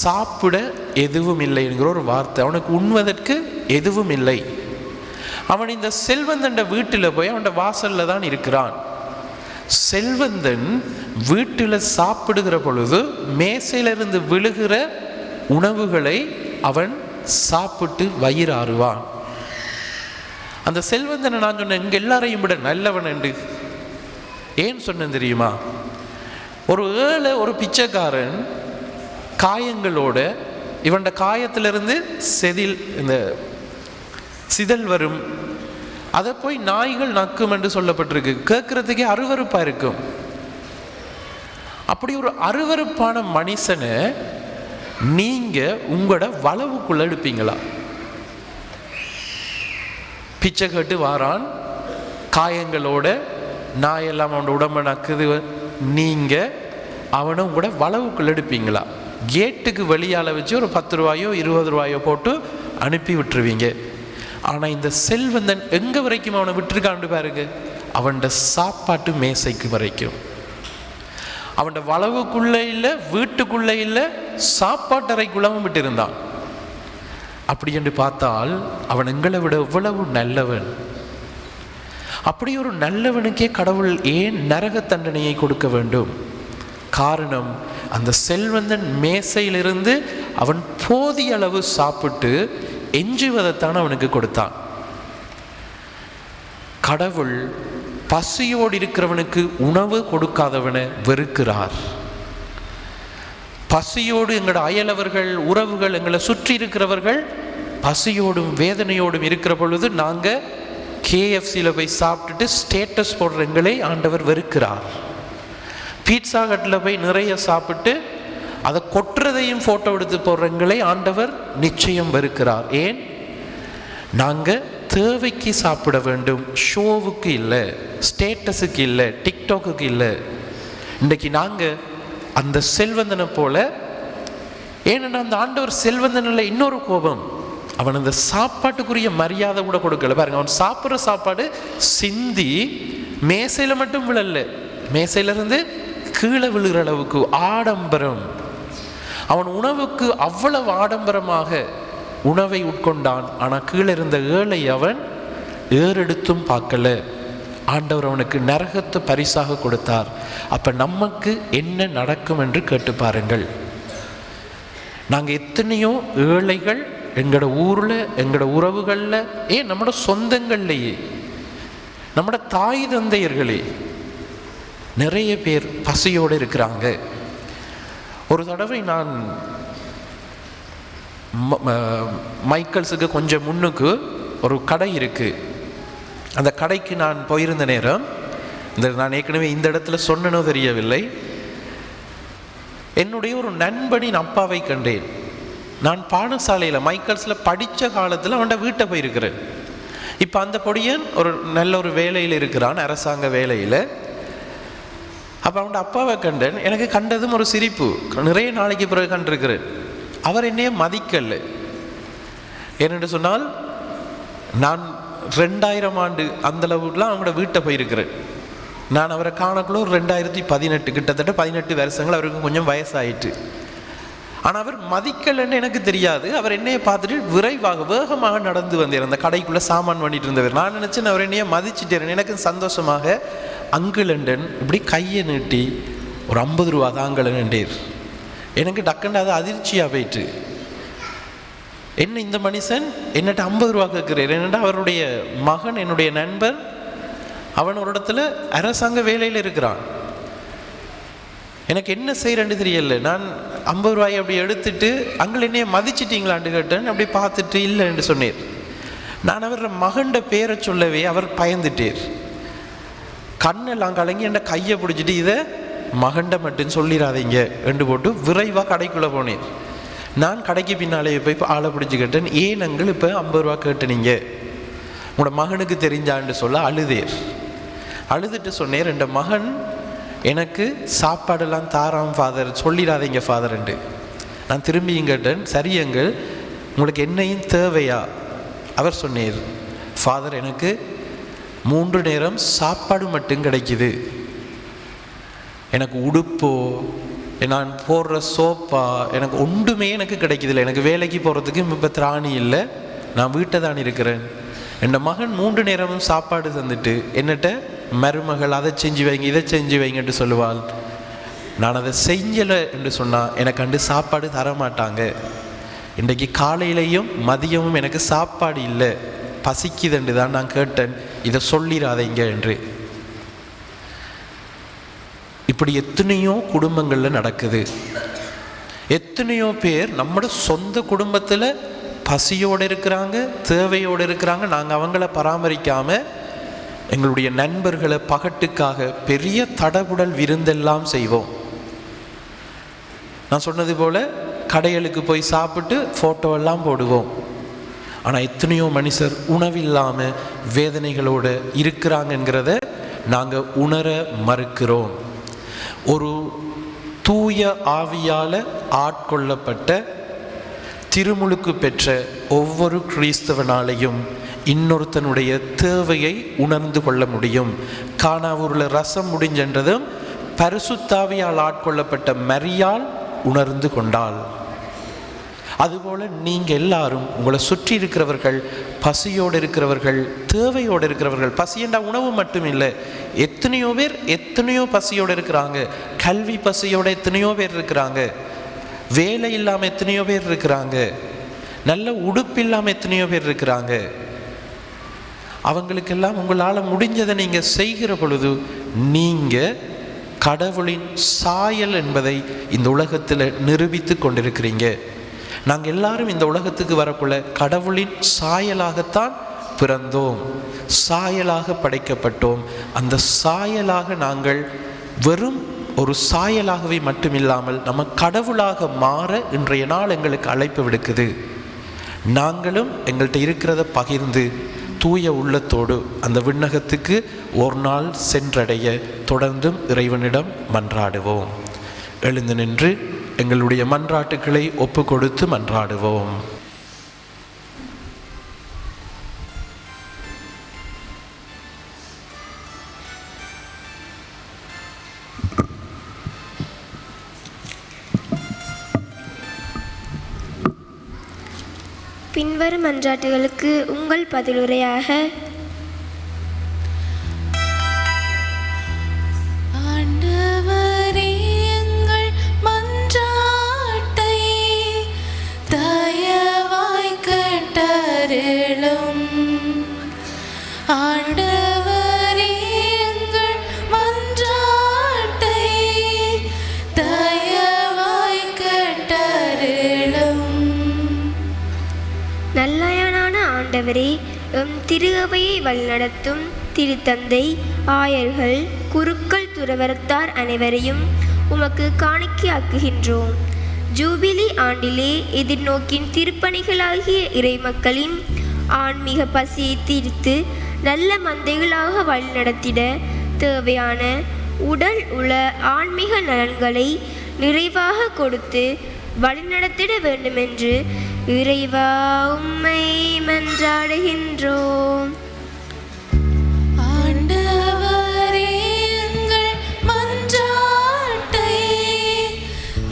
B: சாப்பிட எதுவும் இல்லை என்கிற ஒரு வார்த்தை, அவனுக்கு உண்வதற்கு எதுவும் இல்லை. அவன் இந்த செல்வந்தன் வீட்டில் போய் அவன் வாசல்ல தான் இருக்கிறான். செல்வந்தன் வீட்டில் சாப்பிடுகிற பொழுது மேசையிலிருந்து விழுகிற உணவுகளை அவன் சாப்பிட்டு வயிறாறுவான். அந்த செல்வந்தனை நான் சொன்னேன் எங்க எல்லாரையும் விட நல்லவன் என்று. ஏன் சொன்னேன் தெரியுமா? ஒரு ஏழை, ஒரு பிச்சைக்காரன் காயங்களோட, இவன் காயத்திலிருந்து இந்த சிதல் வரும், அதை போய் நாய்கள் நக்கும் என்று சொல்லப்பட்டிருக்கு. கேட்கறதுக்கே அருவருப்பா இருக்கும். அப்படி ஒரு அருவருப்பான மனுஷனை நீங்க உங்களோட வளவுக்குள்ள எடுப்பீங்களா? பிச்சை கேட்டு வாரான் காயங்களோட, நாயெல்லாம் அவனோட உடம்பை நக்குது, நீங்க அவனை உங்களோட வளவுக்குள்ள எடுப்பீங்களா? கேட்டுக்கு வெளியால வச்சு ஒரு 10 ரூபாயோ 20 ரூபாயோ போட்டு அனுப்பி விட்டுருவீங்க. ஆனா இந்த செல்வந்தன் எங்க வரைக்கும் அவனை விட்டுருக்கான்னு பாருங்க, அவன் சாப்பாட்டு மேசைக்கு வரைக்கும். அவன் வளவுக்குள்ள இல்லை, வீட்டுக்குள்ள இல்லை, சாப்பாட்டறைக்குள்ளவும் விட்டு இருந்தான். அப்படி என்று பார்த்தால் அவன் எங்களை விட எவ்வளவு நல்லவன். அப்படி ஒரு நல்லவனுக்கே கடவுள் ஏன் நரக தண்டனையை கொடுக்க வேண்டும்? காரணம், அந்த செல்வந்தன் மேசையிலிருந்து அவன் போதிய அளவு சாப்பிட்டு எஞ்சுவதைத்தான் அவனுக்கு கொடுத்தான். கடவுள் பசியோடு இருக்கிறவனுக்கு உணவு கொடுக்காதவனை வெறுக்கிறார். பசியோடு எங்களோட அயலவர்கள், உறவுகள், எங்களை சுற்றி இருக்கிறவர்கள் பசியோடும் வேதனையோடும் இருக்கிற பொழுது நாங்கள் KFCயில் போய் சாப்பிட்டுட்டு ஸ்டேட்டஸ் போடுற எங்களை ஆண்டவர் வெறுக்கிறார். பீட்சா ஹட்டில் போய் நிறைய சாப்பிட்டு அதை கொட்டுறதையும் ஃபோட்டோ எடுத்து போடுறங்களை ஆண்டவர் நிச்சயம் வெறுக்கிறார். ஏன்? நாங்கள் தேவைக்கு சாப்பிட வேண்டும், ஷோவுக்கு இல்லை, ஸ்டேட்டஸுக்கு இல்லை, டிக்டாக்குக்கு இல்லை. இன்றைக்கு நாங்கள் அந்த செல்வந்தனை போல, ஏன்னா அந்த ஆண்டவர் செல்வந்தனில் இன்னொரு கோபம், அவன் அந்த சாப்பாட்டுக்குரிய மரியாதை கூட கொடுக்கல. பாருங்க, அவன் சாப்பிட்ற சாப்பாடு சிந்தி மேசையில் மட்டும் விழல, மேசையிலிருந்து கீழே விழுகிற அளவுக்கு ஆடம்பரம். அவன் உணவுக்கு அவ்வளவு ஆடம்பரமாக உணவை உட்கொண்டான். ஆனால் கீழே இருந்த ஏழை அவன் ஏறெடுத்தும் பார்க்கல. ஆண்டவர் அவனுக்கு நரகத்தை பரிசாக கொடுத்தார். அப்ப நமக்கு என்ன நடக்கும் என்று கேட்டு பாருங்கள். நாங்கள் எத்தனையோ ஏழைகள் எங்களோட ஊரில், எங்களோட உறவுகளில், ஏன் நம்மளோட சொந்தங்கள்லேயே, நம்மளோட தாய் தந்தையர்களே நிறைய பேர் பசியோடு இருக்கிறாங்க. ஒரு தடவை நான் மைக்கேல்ஸுக்கு கொஞ்சம் முன்னுக்கு ஒரு கடை இருக்கு. அந்த கடைக்கு நான் போயிருந்த நேரம், நான் ஏற்கனவே இந்த இடத்துல சொன்னனோ தெரியவில்லை, என்னுடைய ஒரு நண்பனின் அப்பாவை கண்டேன். நான் பாடசாலையில் மைக்கேல்ஸில் படித்த காலத்தில் அவன்கிட்ட வீட்டை போயிருக்கிறேன். இப்போ அந்த பொடியன் ஒரு நல்ல ஒரு வேலையில் இருக்கிறான், அரசாங்க வேலையில். அப்போ அவன் அப்பாவை கண்டேன். எனக்கு கண்டதும் ஒரு சிரிப்பு. நிறைய நாளைக்கு பிறகு கண்டிருக்கிறேன். அவர் என்னையே மதிக்கலை. ஏனென்று சொன்னால், நான் 2000 ஆண்டு அந்தளவுக்குலாம் அவங்களோட வீட்டை போயிருக்கிறேன். நான் அவரை காணக்குள்ள ஒரு 2018, கிட்டத்தட்ட 18 வருஷங்கள் அவருக்கு கொஞ்சம் வயசாயிட்டு. ஆனால் அவர் மதிக்கலைன்னு எனக்கு தெரியாது. அவர் என்னையை பார்த்துட்டு விரைவாக வேகமாக நடந்து வந்தார். அந்த கடைக்குள்ளே சாமான் பண்ணிட்டு இருந்தவர். நான் நினச்சேன் அவர் என்னையை மதிச்சுட்டேன். எனக்கு சந்தோஷமாக அங்கிலண்டன் இப்படி கையை நீட்டி ஒரு 50 ரூபா தாங்களேன்டேர். எனக்கு டக்குன்னு அது அதிர்ச்சியாக போயிட்டு, என்ன இந்த மனுஷன் என்னட்ட 50 ரூபா கேட்கிறார். என்னடா அவருடைய மகன் என்னுடைய நண்பர், அவன் ஒரு இடத்துல அரசாங்க வேலையில் இருக்கிறான். எனக்கு என்ன செய்கிறேன்னு தெரியல. நான் 50 ரூபாயை அப்படி எடுத்துட்டு அங்கே என்னைய மதிச்சிட்டிங்களான்னு கேட்டேன். அப்படி பார்த்துட்டு இல்லைன்னு சொன்னேன். நான் அவர் மகண்ட பேரை சொல்லவே அவர் பயந்துட்டேர். கண்ணெல்லாம் கலங்கி என் கையை பிடிச்சிட்டு இதை மகண்ட மட்டும் சொல்லிடாதீங்க என்று போட்டு விரைவாக கடைக்குள்ளே போனேன். நான் கடைக்கு பின்னாலே போய் ஆளை பிடிச்சி கேட்டேன். ஏன் அங்கள் இப்போ 50 ரூபா கேட்டனீங்க, உங்களோட மகனுக்கு தெரிஞ்சான்னு சொல்ல அழுதேர். அழுதுட்டு சொன்னேன், என் மகன் எனக்கு சாப்பாடெல்லாம் தாராம் ஃபாதர், சொல்லிடாதீங்க ஃபாதர்ன்ட்டு. நான் திரும்பியும் கேட்டேன், சரியங்கள் உங்களுக்கு என்னையும் தேவையா? அவர் சொன்னீர், ஃபாதர் எனக்கு 3 நேரம் சாப்பாடு மட்டும் கிடைக்குது, எனக்கு உடுப்போ நான் போடுற சோப்பா எனக்கு ஒன்றுமே எனக்கு கிடைக்குதில்லை, எனக்கு வேலைக்கு போகிறதுக்கு இப்போ திராணி இல்லை, நான் வீட்டை தான் இருக்கிறேன். என் மகன் 3 நேரமும் சாப்பாடு தந்துட்டு என்னட்ட மருமகள் அதை செஞ்சு வைங்க இதை செஞ்சு வைங்கன்னு சொல்லுவாள். நான் அதை செய்யலை என்று சொன்னால் எனக்கு அண்டு சாப்பாடு தரமாட்டாங்க. இன்றைக்கு காலையிலையும் மதியமும் எனக்கு சாப்பாடு இல்லை, பசிக்குதுண்டு தான் நான் கேட்டேன், இதை சொல்லிடாதீங்க என்று. இப்படி எத்தனையோ குடும்பங்களில் நடக்குது. எத்தனையோ பேர் நம்மளோட சொந்த குடும்பத்தில் பசியோடு இருக்கிறாங்க, தேவையோடு இருக்கிறாங்க. நாங்கள் அவங்கள பராமரிக்காமல் எங்களுடைய நண்பர்களை பகட்டுக்காக பெரிய தடபுடல் விருந்தெல்லாம் செய்வோம். நான் சொன்னது போல் கடைகளுக்கு போய் சாப்பிட்டு ஃபோட்டோவெல்லாம் போடுவோம். ஆனால் எத்தனையோ மனுஷர் உணவில்லாமல் வேதனைகளோடு இருக்கிறாங்கங்கிறத நாங்கள் உணர மறுக்கிறோம். ஒரு தூய ஆவியால் ஆட்கொள்ளப்பட்ட திருமுழுக்கு பெற்ற ஒவ்வொரு கிறிஸ்தவனாலையும் இன்னொருத்தனுடைய தேவையை உணர்ந்து கொள்ள முடியும். கானாவூரில் ரசம் முடிஞ்சென்றதும் பரிசுத்தாவியால் ஆட்கொள்ளப்பட்ட மரியாள் உணர்ந்து கொண்டாள். அதுபோல் நீங்கள் எல்லாரும் உங்களை சுற்றி இருக்கிறவர்கள், பசியோடு இருக்கிறவர்கள், தேவையோடு இருக்கிறவர்கள். பசி என்ற உணவு மட்டும் இல்லை, எத்தனையோ பசியோடு இருக்கிறாங்க. கல்வி பசியோடு எத்தனையோ பேர் இருக்கிறாங்க, வேலை இல்லாமல் எத்தனையோ பேர் இருக்கிறாங்க, நல்ல உடுப்பு இல்லாமல் எத்தனையோ பேர் இருக்கிறாங்க. அவங்களுக்கெல்லாம் உங்களால் முடிஞ்சதை நீங்கள் செய்கிற பொழுது நீங்கள் கடவுளின் சாயல் என்பதை இந்த உலகத்தில் நிரூபித்து கொண்டிருக்கிறீங்க. நாங்கள் எல்லாரும் இந்த உலகத்துக்கு வரக்குள்ள கடவுளின் சாயலாகத்தான் பிறந்தோம், சாயலாக படைக்கப்பட்டோம். அந்த சாயலாக நாங்கள் வெறும் ஒரு சாயலாகவே மட்டுமில்லாமல் நம்ம கடவுளாக மாற இன்றைய நாள் எங்களுக்கு அழைப்பு விடுக்குது. நாங்களும் எங்கள்கிட்ட இருக்கிறத பகிர்ந்து தூய உள்ளத்தோடு அந்த விண்ணகத்துக்கு ஒரு நாள் சென்றடைய தொடர்ந்தும் இறைவனிடம் மன்றாடுவோம். எழுந்து நின்று எங்களுடைய மன்றாட்டுக்களை ஒப்பு கொடுத்து மன்றாடுவோம்.
E: பின்வரும் மன்றாட்டுகளுக்கு உங்கள் பதிலுரையாக
D: ஆண்டவரே எங்கள் மன்றாட்டை தயவாய் கேட்டருளும். ஆண்டவரே எங்கள் மன்றாட்டை தயவாய் கேட்டருளும்.
E: நல்லயனான ஆண்டவரே, எம் திரு அவையை வழிநடத்தும் திருத்தந்தை, ஆயர்கள், குருக்கள், துறவரத்தார் அனைவரையும் உமக்கு காணிக்கையாக்குகின்றோம். ஜூபிலி ஆண்டிலே எதிர்நோக்கின் திருப்பணிகளாகிய இறைமக்களின் ஆன்மீக பசியை தீர்த்து நல்ல மந்தைகளாக வழிநடத்திட தேவையான உடல் உள ஆன்மீக நலன்களை நிறைவாக கொடுத்து வழிநடத்திட வேண்டுமென்று இறைவா உம்மை மன்றாடுகின்றோம்.
D: ஆண்டவரே எங்கள் மன்றாட்டை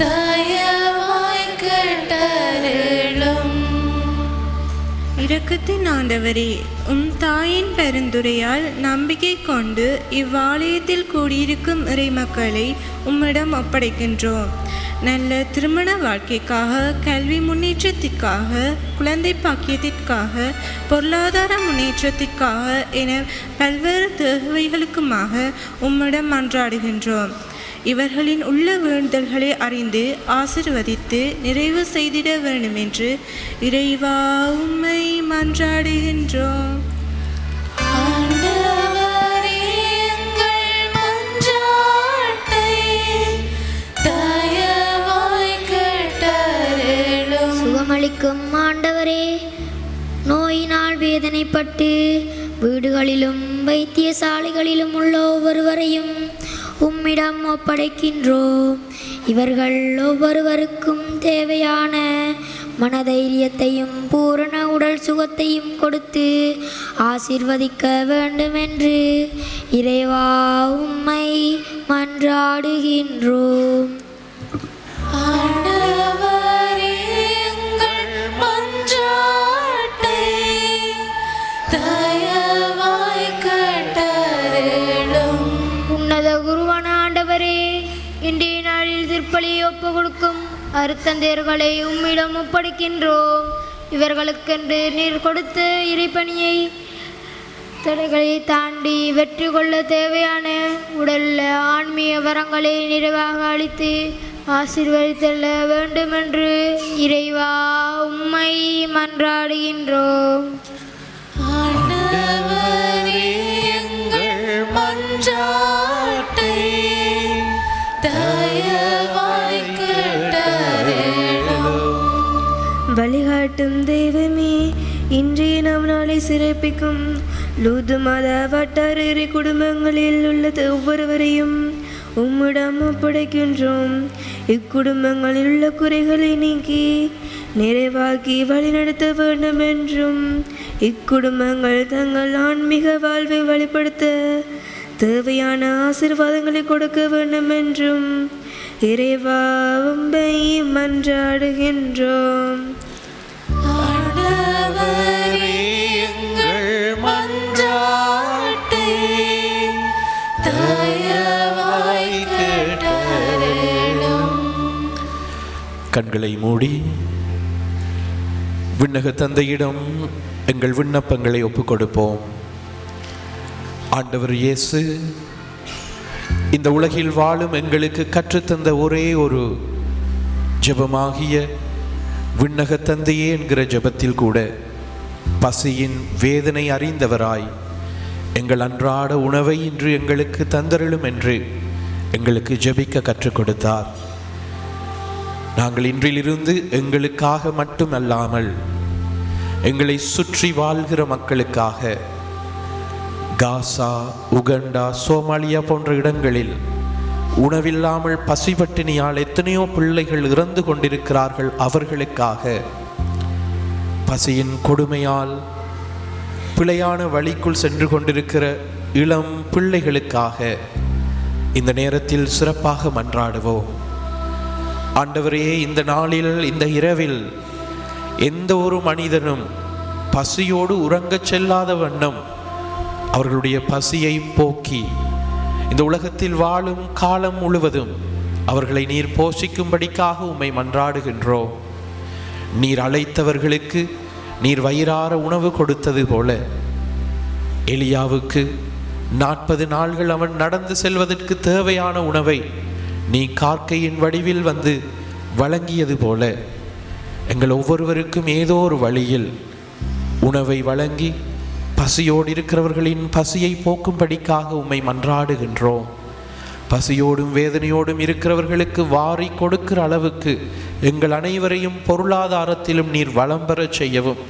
D: தயவாய் கேட்டருளும்.
F: இரக்கத்தின் ஆண்டவரே, உம் தாயின் பரிந்துரையால் நம்பிக்கை கொண்டு இவ்வாலயத்தில் கூடியிருக்கும் இறைமக்களை உம்மிடம் ஒப்படைக்கின்றோம். நல்ல திருமண வாழ்க்கைக்காக, கல்வி முன்னேற்றத்திற்காக, குழந்தை பாக்கியத்திற்காக, பொருளாதார முன்னேற்றத்திற்காக என பல்வேறு தேவைகளுக்குமாக உம்மிடம் மன்றாடுகின்றோம். இவர்களின் உள்ள வேண்டுதல்களை அறிந்து ஆசிர்வதித்து நிறைவு செய்திட வேண்டும் என்று இறைவா உம்மை மன்றாடுகின்றோம்.
D: ஆண்டவரே, எங்கள் மன்றாட்டை தயவாய் கேட்டருளும்.
E: சுகமளிக்கும் ஆண்டவரே, நோயினால் வேதனைப்பட்டு வீடுகளிலும் வைத்தியசாலைகளிலும் உள்ள ஒவ்வொருவரையும் உம்மிடம் ஒப்படைக்கின்றோம். இவர்கள் ஒவ்வொருவருக்கும் தேவையான மனதைரியத்தையும் பூரண உடல் சுகத்தையும் கொடுத்து ஆசீர்வதிக்க வேண்டுமென்று இறைவா உம்மை மன்றாடுகின்றோம்.
D: ஆண்டவரே, எங்கள் மன்றாட்டை தயவாய் கேட்டருளும்.
E: உன்னத குருவான ஆண்டவரே, இன்றைய நாளில் திருப்பலியை ஒப்பு கொடுக்கும் அருத்தந்தையர்களை உம்மிடம் ஒப்படைக்கின்றோம். இவர்களுக்கென்று நீர் கொடுத்த இறைப்பணியை தடைகளை தாண்டி வெற்றி கொள்ள தேவையான உடல் ஆன்மீக வரங்களை நிறைவாக அளித்து ஆசீர்வதித்தள்ள வேண்டுமென்று இறைவா உம்மை மன்றாடுகின்றோம்.
D: ஆண்டவரே, எங்கள் மன்றாட்டை தயவாய் கேட்டருளும்.
G: வழிகாட்டும் தெய்வமே, இன்றைய நம் நாளை சிறப்பிக்கும் லூது மத வட்டார குடும்பங்களில் உள்ள ஒவ்வொருவரையும் உம்மிடம் ஒப்படைக்கின்றோம். இக்குடும்பங்களில் உள்ள குறைகளை நீக்கி நிறைவாக்கி வழிநடத்த வேண்டும் என்றும், இக்குடும்பங்கள் தங்கள் ஆன்மீக வாழ்வை வழிபடுத்த தேவையான ஆசீர்வாதங்களை கொடுக்க வேண்டும் என்றும் இறைவா உம்மை மன்றாடுகின்றோம்.
D: ஆண்டவரே, எங்கள் மன்றாட்டை தயவாய் கேட்டருளும்.
B: கண்களை மூடி விண்ணக தந்தையிடம் எங்கள் விண்ணப்பங்களை ஒப்புக் கொடுப்போம். ஆண்டவர் இயேசு இந்த உலகில் வாழும் எங்களுக்கு கற்றுத்தந்த ஒரே ஒரு ஜெபமாகிய விண்ணக தந்தையே என்கிற ஜெபத்தில் கூட பசியின் வேதனை அறிந்தவராய் எங்கள் அன்றாட உணவை இன்று எங்களுக்கு தந்தருளும் என்று எங்களுக்கு ஜெபிக்க கற்றுக் கொடுத்தார். நாங்கள் இன்றிலிருந்து எங்களுக்காக மட்டுமல்லாமல் எங்களை சுற்றி வாழ்கிற மக்களுக்காக, காசா, உகண்டா, சோமாலியா போன்ற இடங்களில் உணவில்லாமல் பசிபட்டினியால் எத்தனையோ பிள்ளைகள் இறந்து கொண்டிருக்கிறார்கள். அவர்களுக்காக, பசியின் கொடுமையால் பிழையான வழிக்குள் சென்று கொண்டிருக்கிற இளம் பிள்ளைகளுக்காக இந்த நேரத்தில் சிறப்பாக மன்றாடுவோம். ஆண்டவரே, இந்த நாளில், இந்த இரவில் எந்த ஒரு மனிதனும் பசியோடு உறங்கச் செல்லாத வண்ணம் அவர்களுடைய பசியை போக்கி இந்த உலகத்தில் வாழும் காலம் முழுவதும் அவர்களை நீர் போஷிக்கும்படிக்காக உம்மை மன்றாடுகின்றோம். நீர் அழைத்தவர்களுக்கு நீர் வயிறார உணவு கொடுத்தது போல எலியாவுக்கு 40 நாள்கள் அவன் நடந்து செல்வதற்கு தேவையான உணவை நீ காக்கையின் வடிவில் வந்து வழங்கியது போல எங்கள் ஒவ்வொருவருக்கும் ஏதோ ஒரு வழியில் உணவை வழங்கி பசியோடு இருக்கிறவர்களின் பசியை போக்கும்படிக்காக உம்மை மன்றாடுகின்றோம். பசியோடும் வேதனையோடும் இருக்கிறவர்களுக்கு வாரி கொடுக்கிற அளவுக்கு எங்கள் அனைவரையும் பொருளாதாரத்திலும் நீர் வளம் பெறச் செய்யவும்,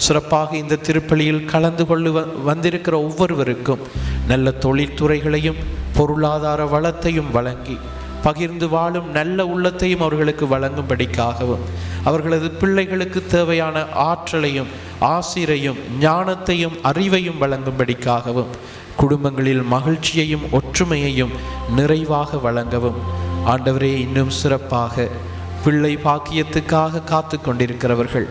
B: சிறப்பாக இந்த திருப்பலியில் கலந்து கொள்ளு வந்திருக்கிற ஒவ்வொருவருக்கும் நல்ல தொழில்துறைகளையும் பொருளாதார வளத்தையும் வழங்கி பகிர்ந்து வாழும் நல்ல உள்ளத்தையும் அவர்களுக்கு வழங்கும்படிக்காகவும், அவர்களது பிள்ளைகளுக்கு தேவையான ஆற்றலையும் ஆசிரையும் ஞானத்தையும் அறிவையும் வழங்கும்படிக்காகவும், குடும்பங்களில் மகிழ்ச்சியையும் ஒற்றுமையையும் நிறைவாக வழங்கவும், ஆண்டவரே, இன்னும் சிறப்பாக பிள்ளை பாக்கியத்துக்காக காத்து கொண்டிருக்கிறவர்கள்,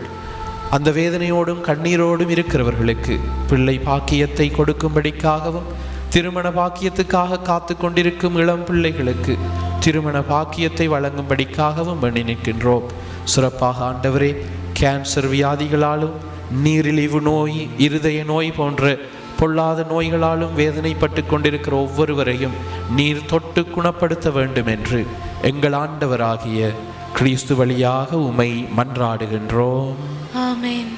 B: அந்த வேதனையோடும் கண்ணீரோடும் இருக்கிறவர்களுக்கு பிள்ளை பாக்கியத்தை கொடுக்கும்படிக்காகவும், திருமண பாக்கியத்துக்காக காத்து கொண்டிருக்கும் இளம் பிள்ளைகளுக்கு திருமண பாக்கியத்தை வழங்கும்படிக்காகவும் வேண்டி நிற்கின்றோம். சிறப்பாக ஆண்டவரே, கேன்சர் வியாதிகளாலும் நீரிழிவு நோய், இருதய நோய் போன்ற பொல்லாத நோய்களாலும் வேதனைப்பட்டு கொண்டிருக்கிற ஒவ்வொருவரையும் நீர் தொட்டு குணப்படுத்த வேண்டும் என்று எங்கள் ஆண்டவராகிய கிறிஸ்து வழியாக உம்மை மன்றாடுகின்றோம்.
D: ஆமென்.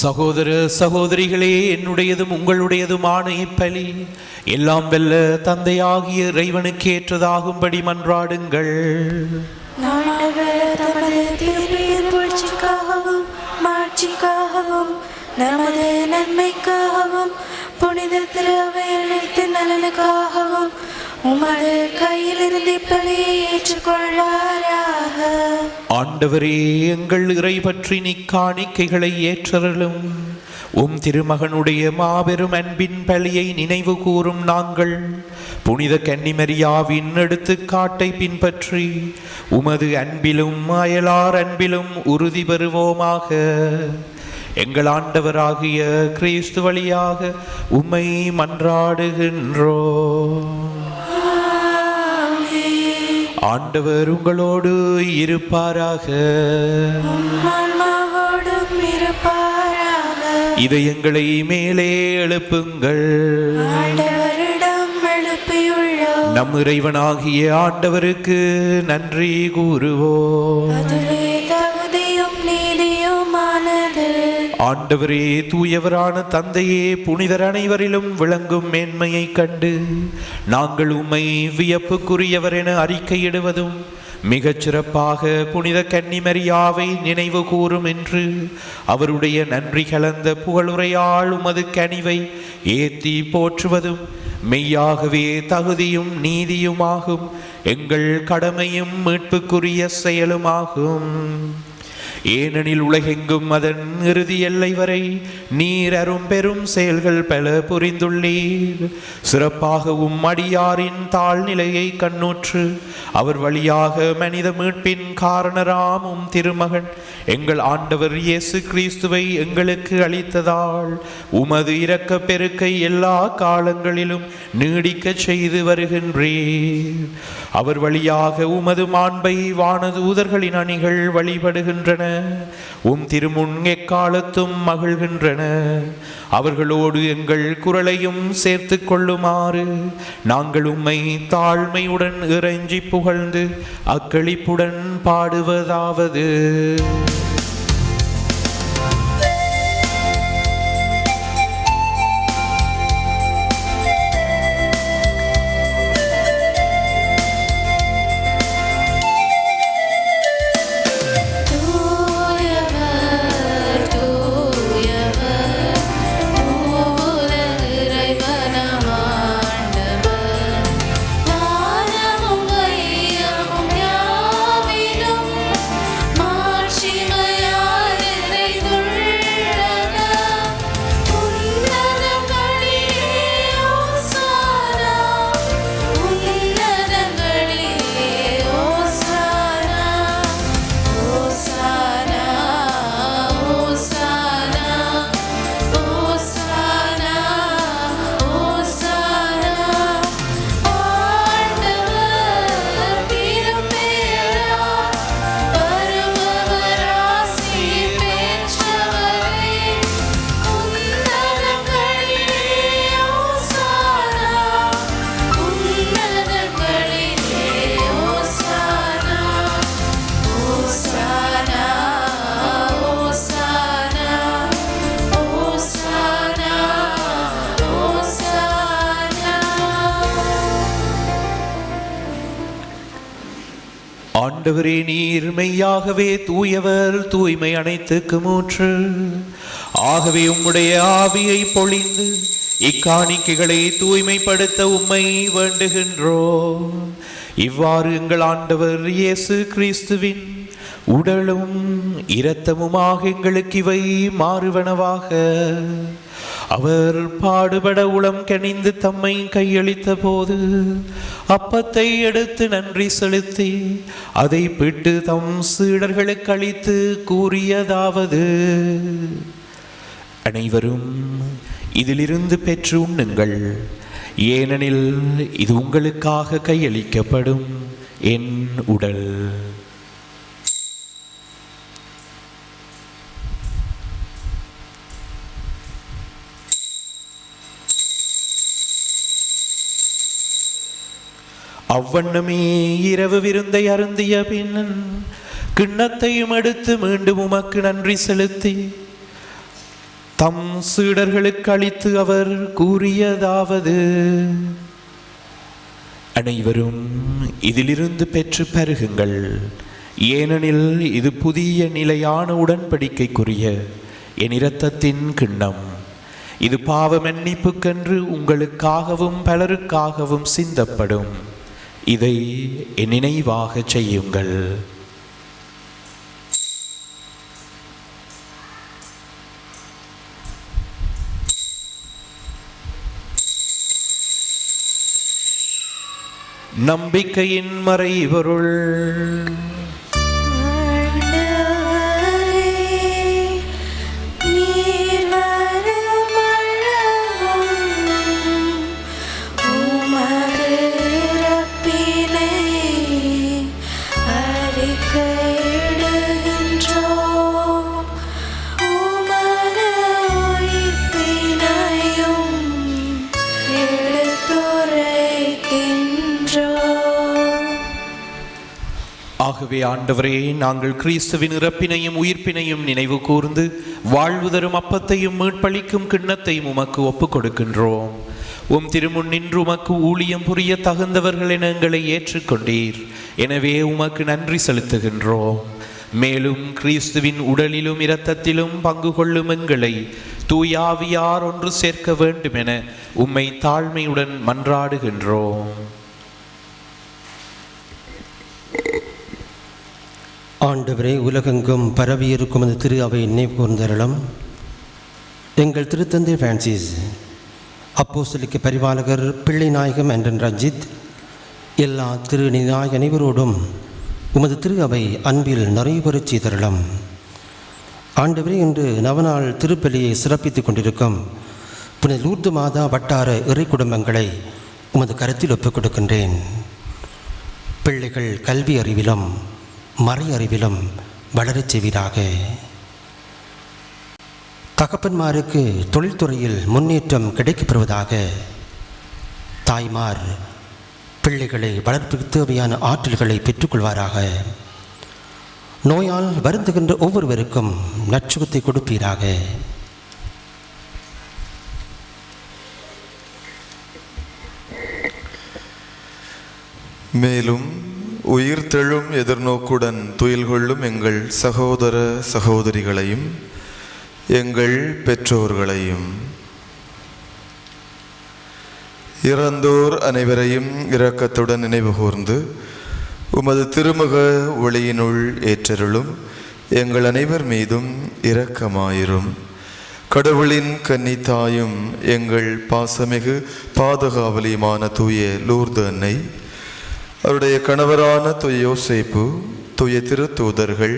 B: சகோதர சகோதரிகளே, என்னுடையதும் உங்களுடையதுமான இப்பலி எல்லாம் வெல்ல தந்தையாகிய இறைவனுக்கு ஏற்றதாகும்படி மன்றாடுங்கள்.
G: ஆண்டவர் தமது திருப்பெயர் புகழ்ச்சிக்காகவும் மாட்சிக்காகவும் நமது நன்மைக்காகவும் புனித திருவையளின் நலனுக்காகவும் உமது கையிலிருந்து பலியை ஏற்றுக்கொள்வாராக.
B: ஆண்டவரே, எங்கள் இறை பற்றி நீ காணிக்கைகளை ஏற்றருளும். உம் திருமகனுடைய மாபெரும் அன்பின் பலியை நினைவு கூறும் நாங்கள் புனித கன்னிமரியாவின் எடுத்துக்காட்டை பின்பற்றி உமது அன்பிலும் அயலார் அன்பிலும் உறுதி பெறுவோமாக. எங்கள் ஆண்டவராகிய கிறிஸ்து வழியாக உம்மை மன்றாடுகின்றோம். ஆண்டவர் உங்களோடு இருப்பாராக. இதயங்களை மேலே எழுப்புங்கள். நம் இறைவனாகிய ஆண்டவருக்கு நன்றி கூறுவோம். ஆண்டவரே, தூயவரான தந்தையே, புனிதர் அனைவரிலும் விளங்கும் மேன்மையை கண்டு நாங்கள் உம்மை வியப்புக்குரியவர் என அறிக்கையிடுவதும் மிகச் சிறப்பாக புனித கன்னிமரியாவை நினைவு கூறும் என்று அவருடைய நன்றி கலந்த புகழுரையால் உமது கனிவை ஏத்தி போற்றுவதும் மெய்யாகவே தகுதியும் நீதியுமாகும், எங்கள் கடமையும் மீட்புக்குரிய செயலுமாகும். ஏனெனில் உலகெங்கும் அதன் இறுதி எல்லை வரை நீர் அரும் பெரும் செயல்கள் பல புரிந்துள்ளீர். சிறப்பாகவும் அடியாரின் தாழ்நிலையை கண்ணுற்று அவர் வழியாக மனித மீட்பின் காரணராமும் திருமகன் எங்கள் ஆண்டவர் இயேசு கிறிஸ்துவை எங்களுக்கு அளித்ததால் உமது இரக்க பெருக்கை எல்லா காலங்களிலும் நீடிக்க செய்து வருகின்றீர். அவர் வழியாக உமது மாண்பை வானதூதர்களின் அணிகள் வழிபடுகின்றன, உம் திருமுன் எக்காலத்தும் மகிழ்கின்றன. அவர்களோடு எங்கள் குரலையும் சேர்த்து கொள்ளுமாறு நாங்கள் உம்மை தாழ்மையுடன் இறைஞ்சி புகழ்ந்து அக்களிப்புடன் பாடுவதாவது: ஆண்டவரே, நீர் மெய்யாகவே தூயவர், தூய்மை அனைத்துக்கு மூன்று. ஆகவே உம்முடைய ஆவியை பொழிந்து இக்காணிக்கைகளை தூய்மைப்படுத்த உம்மை வேண்டுகின்றோம். இவ்வாறு எங்கள் ஆண்டவர் இயேசு கிறிஸ்துவின் உடலும் இரத்தமுமாக எங்களுக்கு இவை மாறுவனவாக. அவர் பாடுபட உளம் கனிந்து தம்மை கையளித்த போது அப்பத்தை எடுத்து நன்றி செலுத்தி அதை பிட்டு தம் சீடர்களுக்கு அளித்து கூறியதாவது: அனைவரும் இதிலிருந்து பெற்று உண்ணுங்கள், ஏனெனில் இது உங்களுக்காக கையளிக்கப்படும் என் உடல். அவ்வண்ணமே இரவு விருந்தை அருந்திய பின் கிண்ணத்தையும் எடுத்து மீண்டும் உமக்கு நன்றி செலுத்தி தம் சீடர்களுக்கு அளித்து அவர் கூறியதாவது: அனைவரும் இதிலிருந்து பெற்று பருகுங்கள், ஏனெனில் இது புதிய நிலையான உடன்படிக்கைக்குரிய என் இரத்தத்தின் கிண்ணம். இது பாவ மன்னிப்புக்கென்று உங்களுக்காகவும் பலருக்காகவும் சிந்தப்படும். இதை என் நினைவாக செய்யுங்கள். நம்பிக்கையின் மறைபொருள். ஆகவே ஆண்டவரே, நாங்கள் கிறிஸ்துவின் இறப்பினையும் உயிர்ப்பினையும் நினைவு கூர்ந்து வாழ்வு தரும் அப்பத்தையும் மீட்பளிக்கும் கிண்ணத்தையும் உமக்கு ஒப்புக் கொடுக்கின்றோம். உம் திருமுன் நின்று உமக்கு ஊழியம் புரிய தகுந்தவர்கள் என எங்களை ஏற்றுக்கொண்டீர். எனவே உமக்கு நன்றி செலுத்துகின்றோம். மேலும் கிறிஸ்துவின் உடலிலும் இரத்தத்திலும் பங்கு கொள்ளும் எங்களை தூயாவியார் ஒன்று சேர்க்க வேண்டும் என உம்மை தாழ்மையுடன் மன்றாடுகின்றோம்.
H: ஆண்டவரே, உலகெங்கும் பரவியிருக்கும் அந்த திரு அவை நினைவு கூர்ந்தருளும். எங்கள் திருத்தந்தை பிரான்சிஸ், அப்போஸ்தலிக்க பரிபாலகர் பிள்ளை நாயகம் அண்டன் ரஞ்சித், எல்லா திருநாயக அனைவரோடும் உமது திரு அவை அன்பில் நிறைவுறச் செய்தருளும். ஆண்டவரே, இன்று நவநாள் திருப்பலியை சிறப்பித்துக் கொண்டிருக்கும் புனித லூர்து மாதா வட்டார இறை குடும்பங்களை உமது கருத்தில் ஒப்புக் கொடுக்கின்றேன். பிள்ளைகள் கல்வி அறிவிலும் மறை அறிவிலும் வளரச் செய்வீராக. தகப்பன்மாருக்கு தொழில்துறையில் முன்னேற்றம் கிடைக்கப்பெறுவதாக. தாய்மார் பிள்ளைகளை வளர்ப்புக்கு தேவையான ஆற்றல்களை பெற்றுக்கொள்வாராக. நோயால் வருந்துகின்ற ஒவ்வொருவருக்கும் நற்சுகத்தை கொடுப்பீராக.
I: மேலும் உயிர்த்தெழும் எதிர்நோக்குடன் துயில் கொள்ளும் எங்கள் சகோதர சகோதரிகளையும் எங்கள் பெற்றோர்களையும் இறந்தோர் அனைவரையும் இரக்கத்துடன் நினைவு கூர்ந்து உமது திருமுக ஒளியினுள் ஏற்றருளும். எங்கள் அனைவர் மீதும் இரக்கமாயிரும். கடவுளின் கன்னித்தாயும் எங்கள் பாசமிகு பாதுகாவலியுமான தூய லூர்து அன்னை, அவருடைய கணவரான தூய யோசேப்பு, தூய திருத்தூதர்கள்,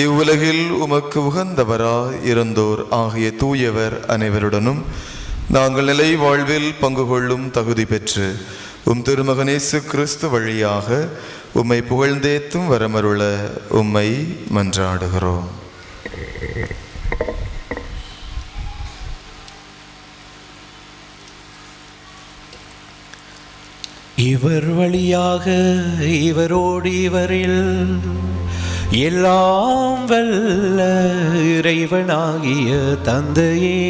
I: இவ்வுலகில் உமக்கு உகந்தவராய் இருந்தோர் ஆகிய தூயவர் அனைவருடனும் நாங்கள் நிலை வாழ்வில் பங்கு கொள்ளும் தகுதி பெற்று உம் திருமகன் இயேசு கிறிஸ்து வழியாக உம்மை புகழ்ந்தேத்தும் வரமருள உம்மை மன்றாடுகிறோம்.
B: இவர் வழியாக இவரோடு இவரில் எல்லாம் வல்ல இறைவனாகிய தந்தையே,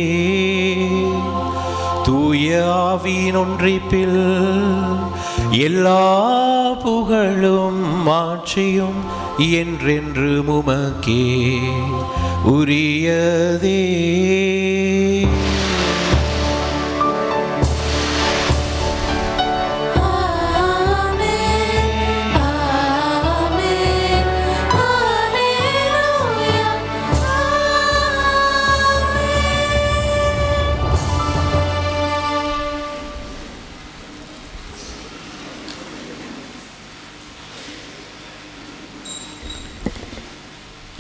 B: தூய ஆவியின் ஒன்றிப்பில் எல்லா புகழும் மாட்சியும் என்றென்று உமக்கே உரியதே.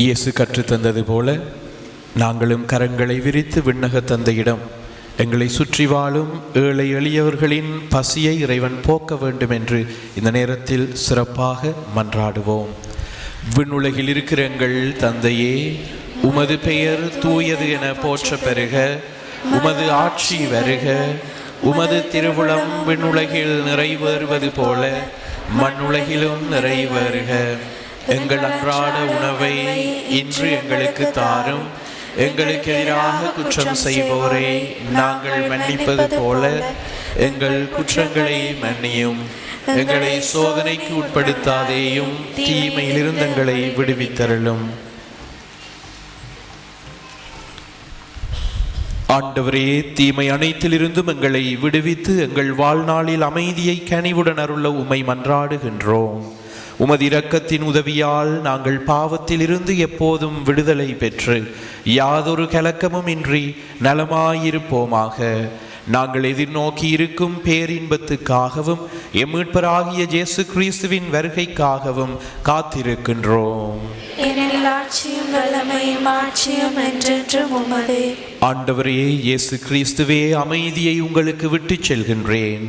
B: இயேசு கற்றுத்தந்தது போல நாங்களும் கரங்களை விரித்து விண்ணக தந்தையிடம் எங்களை சுற்றி வாழும் ஏழை எளியவர்களின் பசியை இறைவன் போக்க வேண்டும் என்று இந்த நேரத்தில் சிறப்பாக மன்றாடுவோம். விண்ணுலகில் இருக்கிற எங்கள் தந்தையே, உமது பெயர் தூயது என போற்ற பெறுக. உமது ஆட்சி வருக. உமது திருவுளம் விண்ணுலகில் நிறைவேறுவது போல மண்ணுலகிலும் நிறைவேறுக. எங்கள் அன்றாட உணவை இன்று எங்களுக்கு தாரும். எங்களுக்கு எதிராக குற்றம் செய்வோரை நாங்கள் மன்னிப்பது போல எங்கள் குற்றங்களை மன்னியும். எங்களை சோதனைக்கு உட்படுத்தாதேயும், தீமையிலிருந்து எங்களை விடுவித்தருளும். ஆண்டவரே, தீமை அனைத்திலிருந்தும் எங்களை விடுவித்து எங்கள் வாழ்நாளில் அமைதியை கனிவுடன் அருள உம்மை மன்றாடுகின்றோம். உமது இரக்கத்தின் உதவியால் நாங்கள் பாவத்திலிருந்து எப்போதும் விடுதலை பெற்று யாதொரு கலக்கமும் இன்றி நலமாயிருப்போமாக. நாங்கள் எதிர்நோக்கி இருக்கும் பேரின்பத்துக்காகவும் எம் மீட்பராகிய இயேசு கிறிஸ்துவின் வருகைக்காகவும் காத்திருக்கின்றோம். ஆண்டவரே இயேசு கிறிஸ்துவே, அமைதியை உங்களுக்கு விட்டுச் செல்கின்றேன்,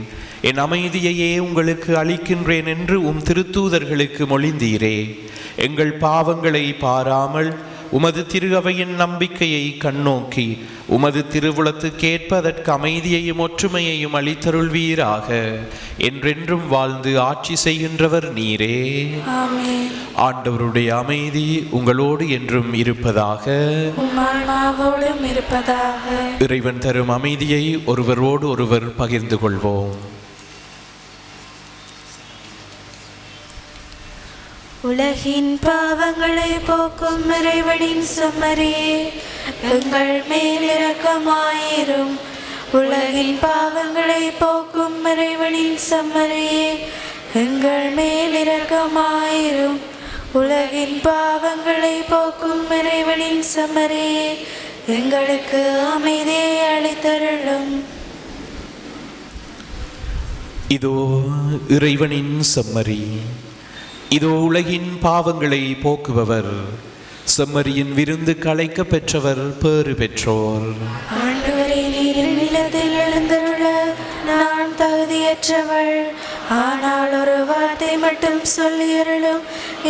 B: என் அமைதியையே உங்களுக்கு அளிக்கின்றேன் என்று உம் திருத்தூதர்களுக்கு மொழிந்தீரே. எங்கள் பாவங்களை பாராமல் உமது திரு அவையின் நம்பிக்கையை கண்ணோக்கி உமது திருவுளத்துக்கேற்ப அதற்கு அமைதியையும் ஒற்றுமையையும் அளித்தருள்வீராக. என்றென்றும் வாழ்ந்து ஆட்சி செய்கின்றவர் நீரே. ஆண்டவருடைய அமைதி உங்களோடு என்றும் இருப்பதாக. இறைவன் தரும் அமைதியை ஒருவரோடு ஒருவர் பகிர்ந்து கொள்வோம்.
G: உலகின் பாவங்களை போக்கும் இறைவனின் செம்மறியே, எங்கள் மேல் இரக்கமாயிரும். உலகின் பாவங்களை போக்கும் இறைவனின் செம்மறியே, எங்கள் மேல் இரக்கமாயிரும். உலகின் பாவங்களை போக்கும் இறைவனின் செம்மறியே, எங்களுக்கு அமைதியை அளித்தருளும்.
B: இதோ இறைவனின் செம்மறி, இதோ உலகின் பாவங்களை போக்குபவர். செம்மறியின் விருந்து களைக்க பெற்றவர் பேறு பெற்றோர்.
G: ஆண்டவரே, நீர் நிலத்தில் எழுந்தருள நான் தகுதியற்றவள், ஆனால் ஒரு வார்த்தை மட்டும் சொல்லியருளும்,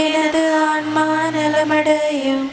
G: எனது ஆன்மா நலமடையும்.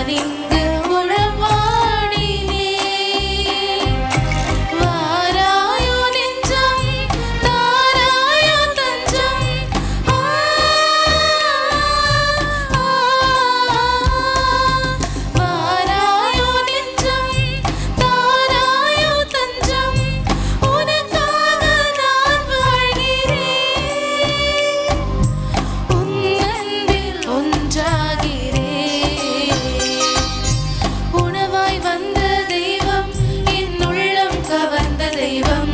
D: நான் இங்கு உளவாடினே. வாராயோ நெஞ்சம் தாராயோ தஞ்சம். வாராயோ நெஞ்சம் தாராயோ தஞ்சம். உனக்காக நான் வாழ்கிறேன். உன் அன்பில் ஒன்றாகிறேன். உணவாய் வந்த தெய்வம் என் உள்ளம் கவர்ந்த தெய்வம்.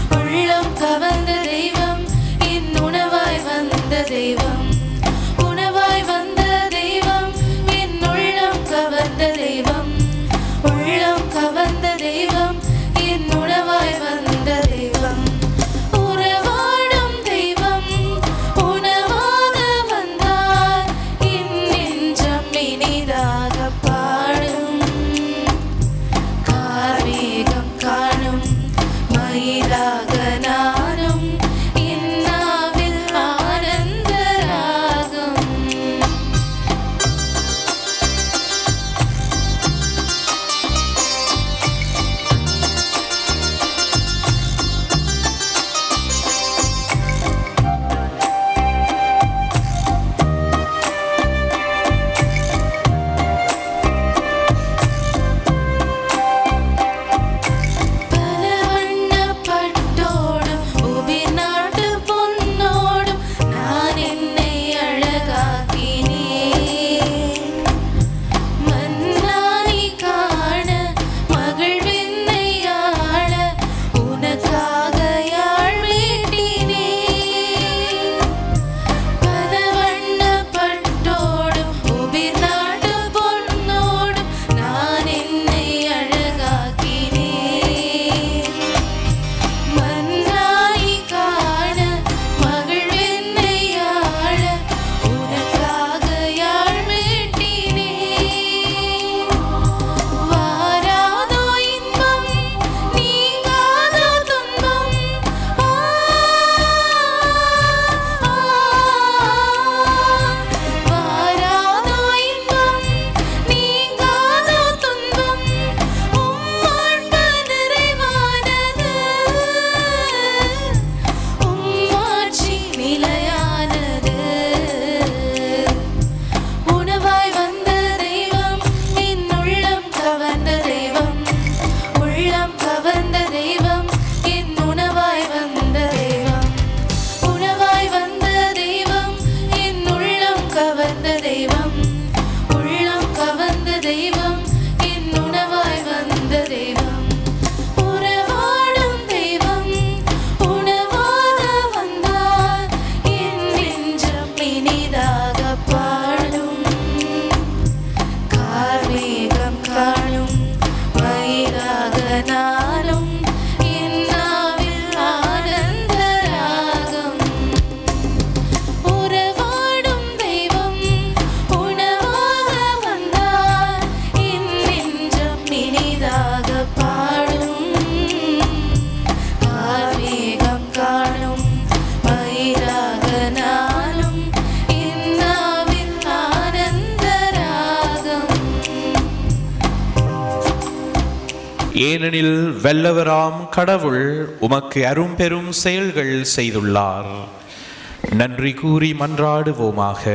D: உள்ளம் கவர்ந்த தெய்வம் என் உணவாய் வந்த தெய்வம். உணவாய் வந்த தெய்வம் என் உள்ளம் கவர்ந்த தெய்வம். உள்ளம் கவர்ந்த தெய்வம் என் உணவாய் வந்த தெய்வம். உறவாடும் தெய்வம் உணவாக வந்தார். என் நெஞ்சம் இனிதாக பாடும். கார்மேகம் காணும் மயிலாக நானும் என் நாவில் ஆனந்த ராகம். பல வண்ணப் பட்டோடும் உபிர் நாட்டு பொன்னோடும் நான் என்னை அழகாக்கினேன். மன்னானி காண மகிழ்வென்னை ஆள உனக்காக யாழ் மீட்டினேன். பல வண்ணப் பட்டோடும் உபிர் நாட்டு பொன்னோடும் நான் என்னை அழகாக்கினேன். மன்னாய் காண மகிழ்வென்னை ஆள உனக்காக யாழ் மீட்டினேன். வாராதோ இன்பம் நீங்காதோ துன்பம். வாராதோ இன்பம் நீங்காதோ துன்பம். உம்மாண்பு நிறைவானது. உம்மாட்சி நிலையானது. உணவாய் வந்த தெய்வம் என் உள்ளம் கவர்ந்த தெய்வம். உள்ளம் கவர்ந்த தெய்வம் என் உணவாய் வந்த தெய்வம். உணவாய் வந்த தெய்வம் என் உள்ளம் கவர்ந்த தெய்வம். உள்ளம் கவர்ந்த தெய்வம் என் உணவாய் வந்த தெய்வம். உறவாடும் தெய்வம் உணவாக வந்தார். என் நெஞ்சம் இனிதாக பாடும். கார்மேகம் காணும் மயிலாக நானும் என் நாவில் ஆனந்த ராகம். உறவாடும் தெய்வம் உணவாக வந்தார். என் நெஞ்சம் இனிதாக பாடும். கார்மேகம் காணும் மயிலாக நானும் என் நாவில் ஆனந்த ராகம்.
B: ஏனெனில் வல்லவராம் கடவுள் உமக்கு அரும்பெரும் செயல்கள் செய்துள்ளார். நன்றி கூறி மன்றாடுவோமாக.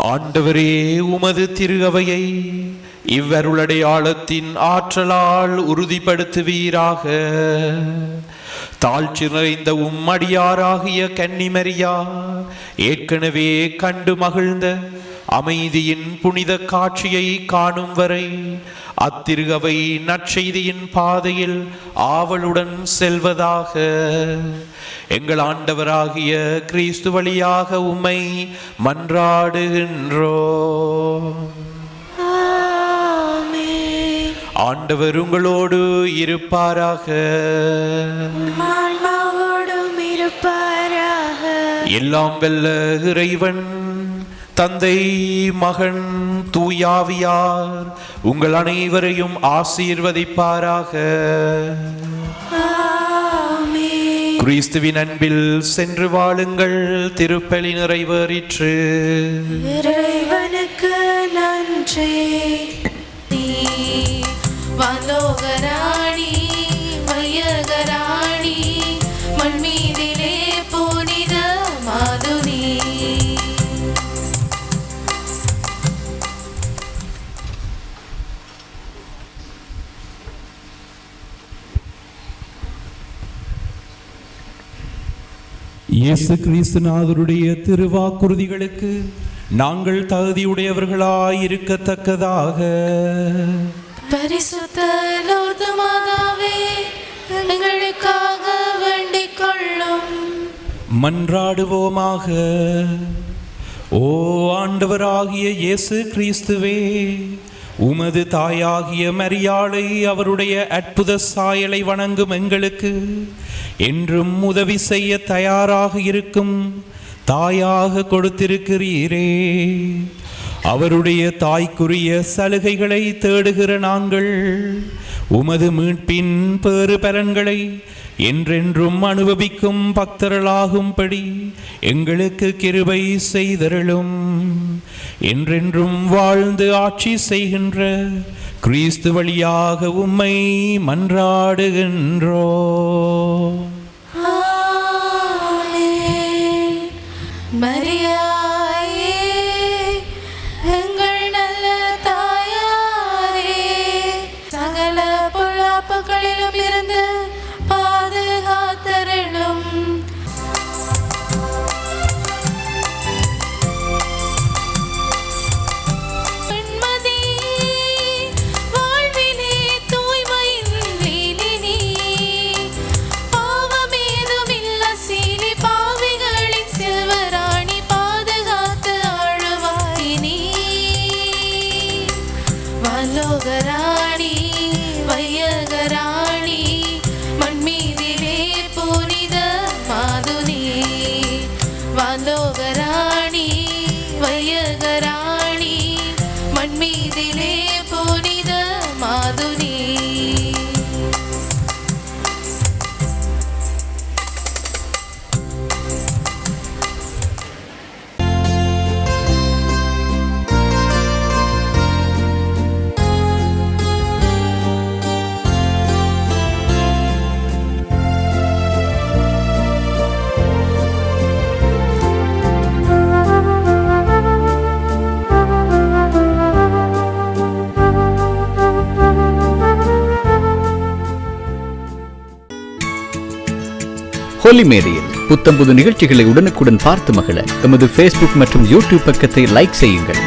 B: ஆண்டவரே, உமது திரு அவையை இவ்வருளடையாளத்தின் ஆற்றலால் உறுதிப்படுத்துவீராக. தாழ்ச்சி நிறைந்த உம்மடியாராகிய கன்னிமரியா ஏற்கனவே கண்டு மகிழ்ந்த அமைதியின் புனித காட்சியை காணும் வரை அத்திருகவை நற்செய்தியின் பாதையில் ஆவலுடன் செல்வதாக. எங்கள் ஆண்டவராகிய கிறிஸ்து வழியாக உம்மை மன்றாடுகின்றோம். ஆண்டவர் உங்களோடு இருப்பாராக. எல்லாம் வெல்ல இறைவன் தந்தை, மகன், தூயாவியார் உங்கள் அனைவரையும் ஆசீர்வதிப்பாராக. கிறிஸ்துவின் அன்பில் சென்று வாழுங்கள். திருப்பலி நிறைவேறிற்று.
G: உமக்கு நன்றி.
D: நீ வானோகராணி வையகராணி மண் மீதிலே புனித மாதுனி.
J: இயேசு கிறிஸ்துநாதருடைய திருவாக்குறுதிகளுக்கு நாங்கள் தகுதியுடையவர்களாயிருக்கத்தக்கதாக
D: பரிசுத்த லூர்து மாதாவே எங்களுக்காக வேண்டிக் கொள்ளும்.
J: மன்றாடுவோமாக. ஓ ஆண்டவராகிய இயேசு கிறிஸ்துவே, உமது தாயாகிய மரியாளை அவருடைய அற்புத சாயலை வணங்கும் எங்களுக்கு என்றும் உதவி செய்ய தயாராக இருக்கும் தாயாக கொடுத்திருக்கிறீரே. அவருடைய தாய்க்குரிய சலுகைகளை தேடுகிற நாங்கள் உமது மீட்பின் பேறு பலன்களை என்றென்றும் அனுபவிக்கும் பக்தர்களாகும்படி எங்களுக்கு கிருபை செய்தருளும். என்றென்றும் வாழ்ந்து ஆட்சி செய்கின்ற கிறிஸ்து வழியாக உம்மை மன்றாடுகின்றோ.
D: மரியாயே எங்கள் நல்ல தாயாரே, சகல பொல்லாப்புகளிலும் இருந்து பாதுகாத்தருளும். வானோகராணி வையகராணி மண் மீதிலே புனித மாதுனி. வானோகராணி வையகராணி மண் மீதிலே புனித மாதுனி.
K: ஹோலி மேரியில் புத்தம்புது நிகழ்ச்சிகளை உடனுக்குடன் பார்த்து மகிழ எமது ஃபேஸ்புக் மற்றும் யூடியூப் பக்கத்தை லைக் செய்யுங்கள்.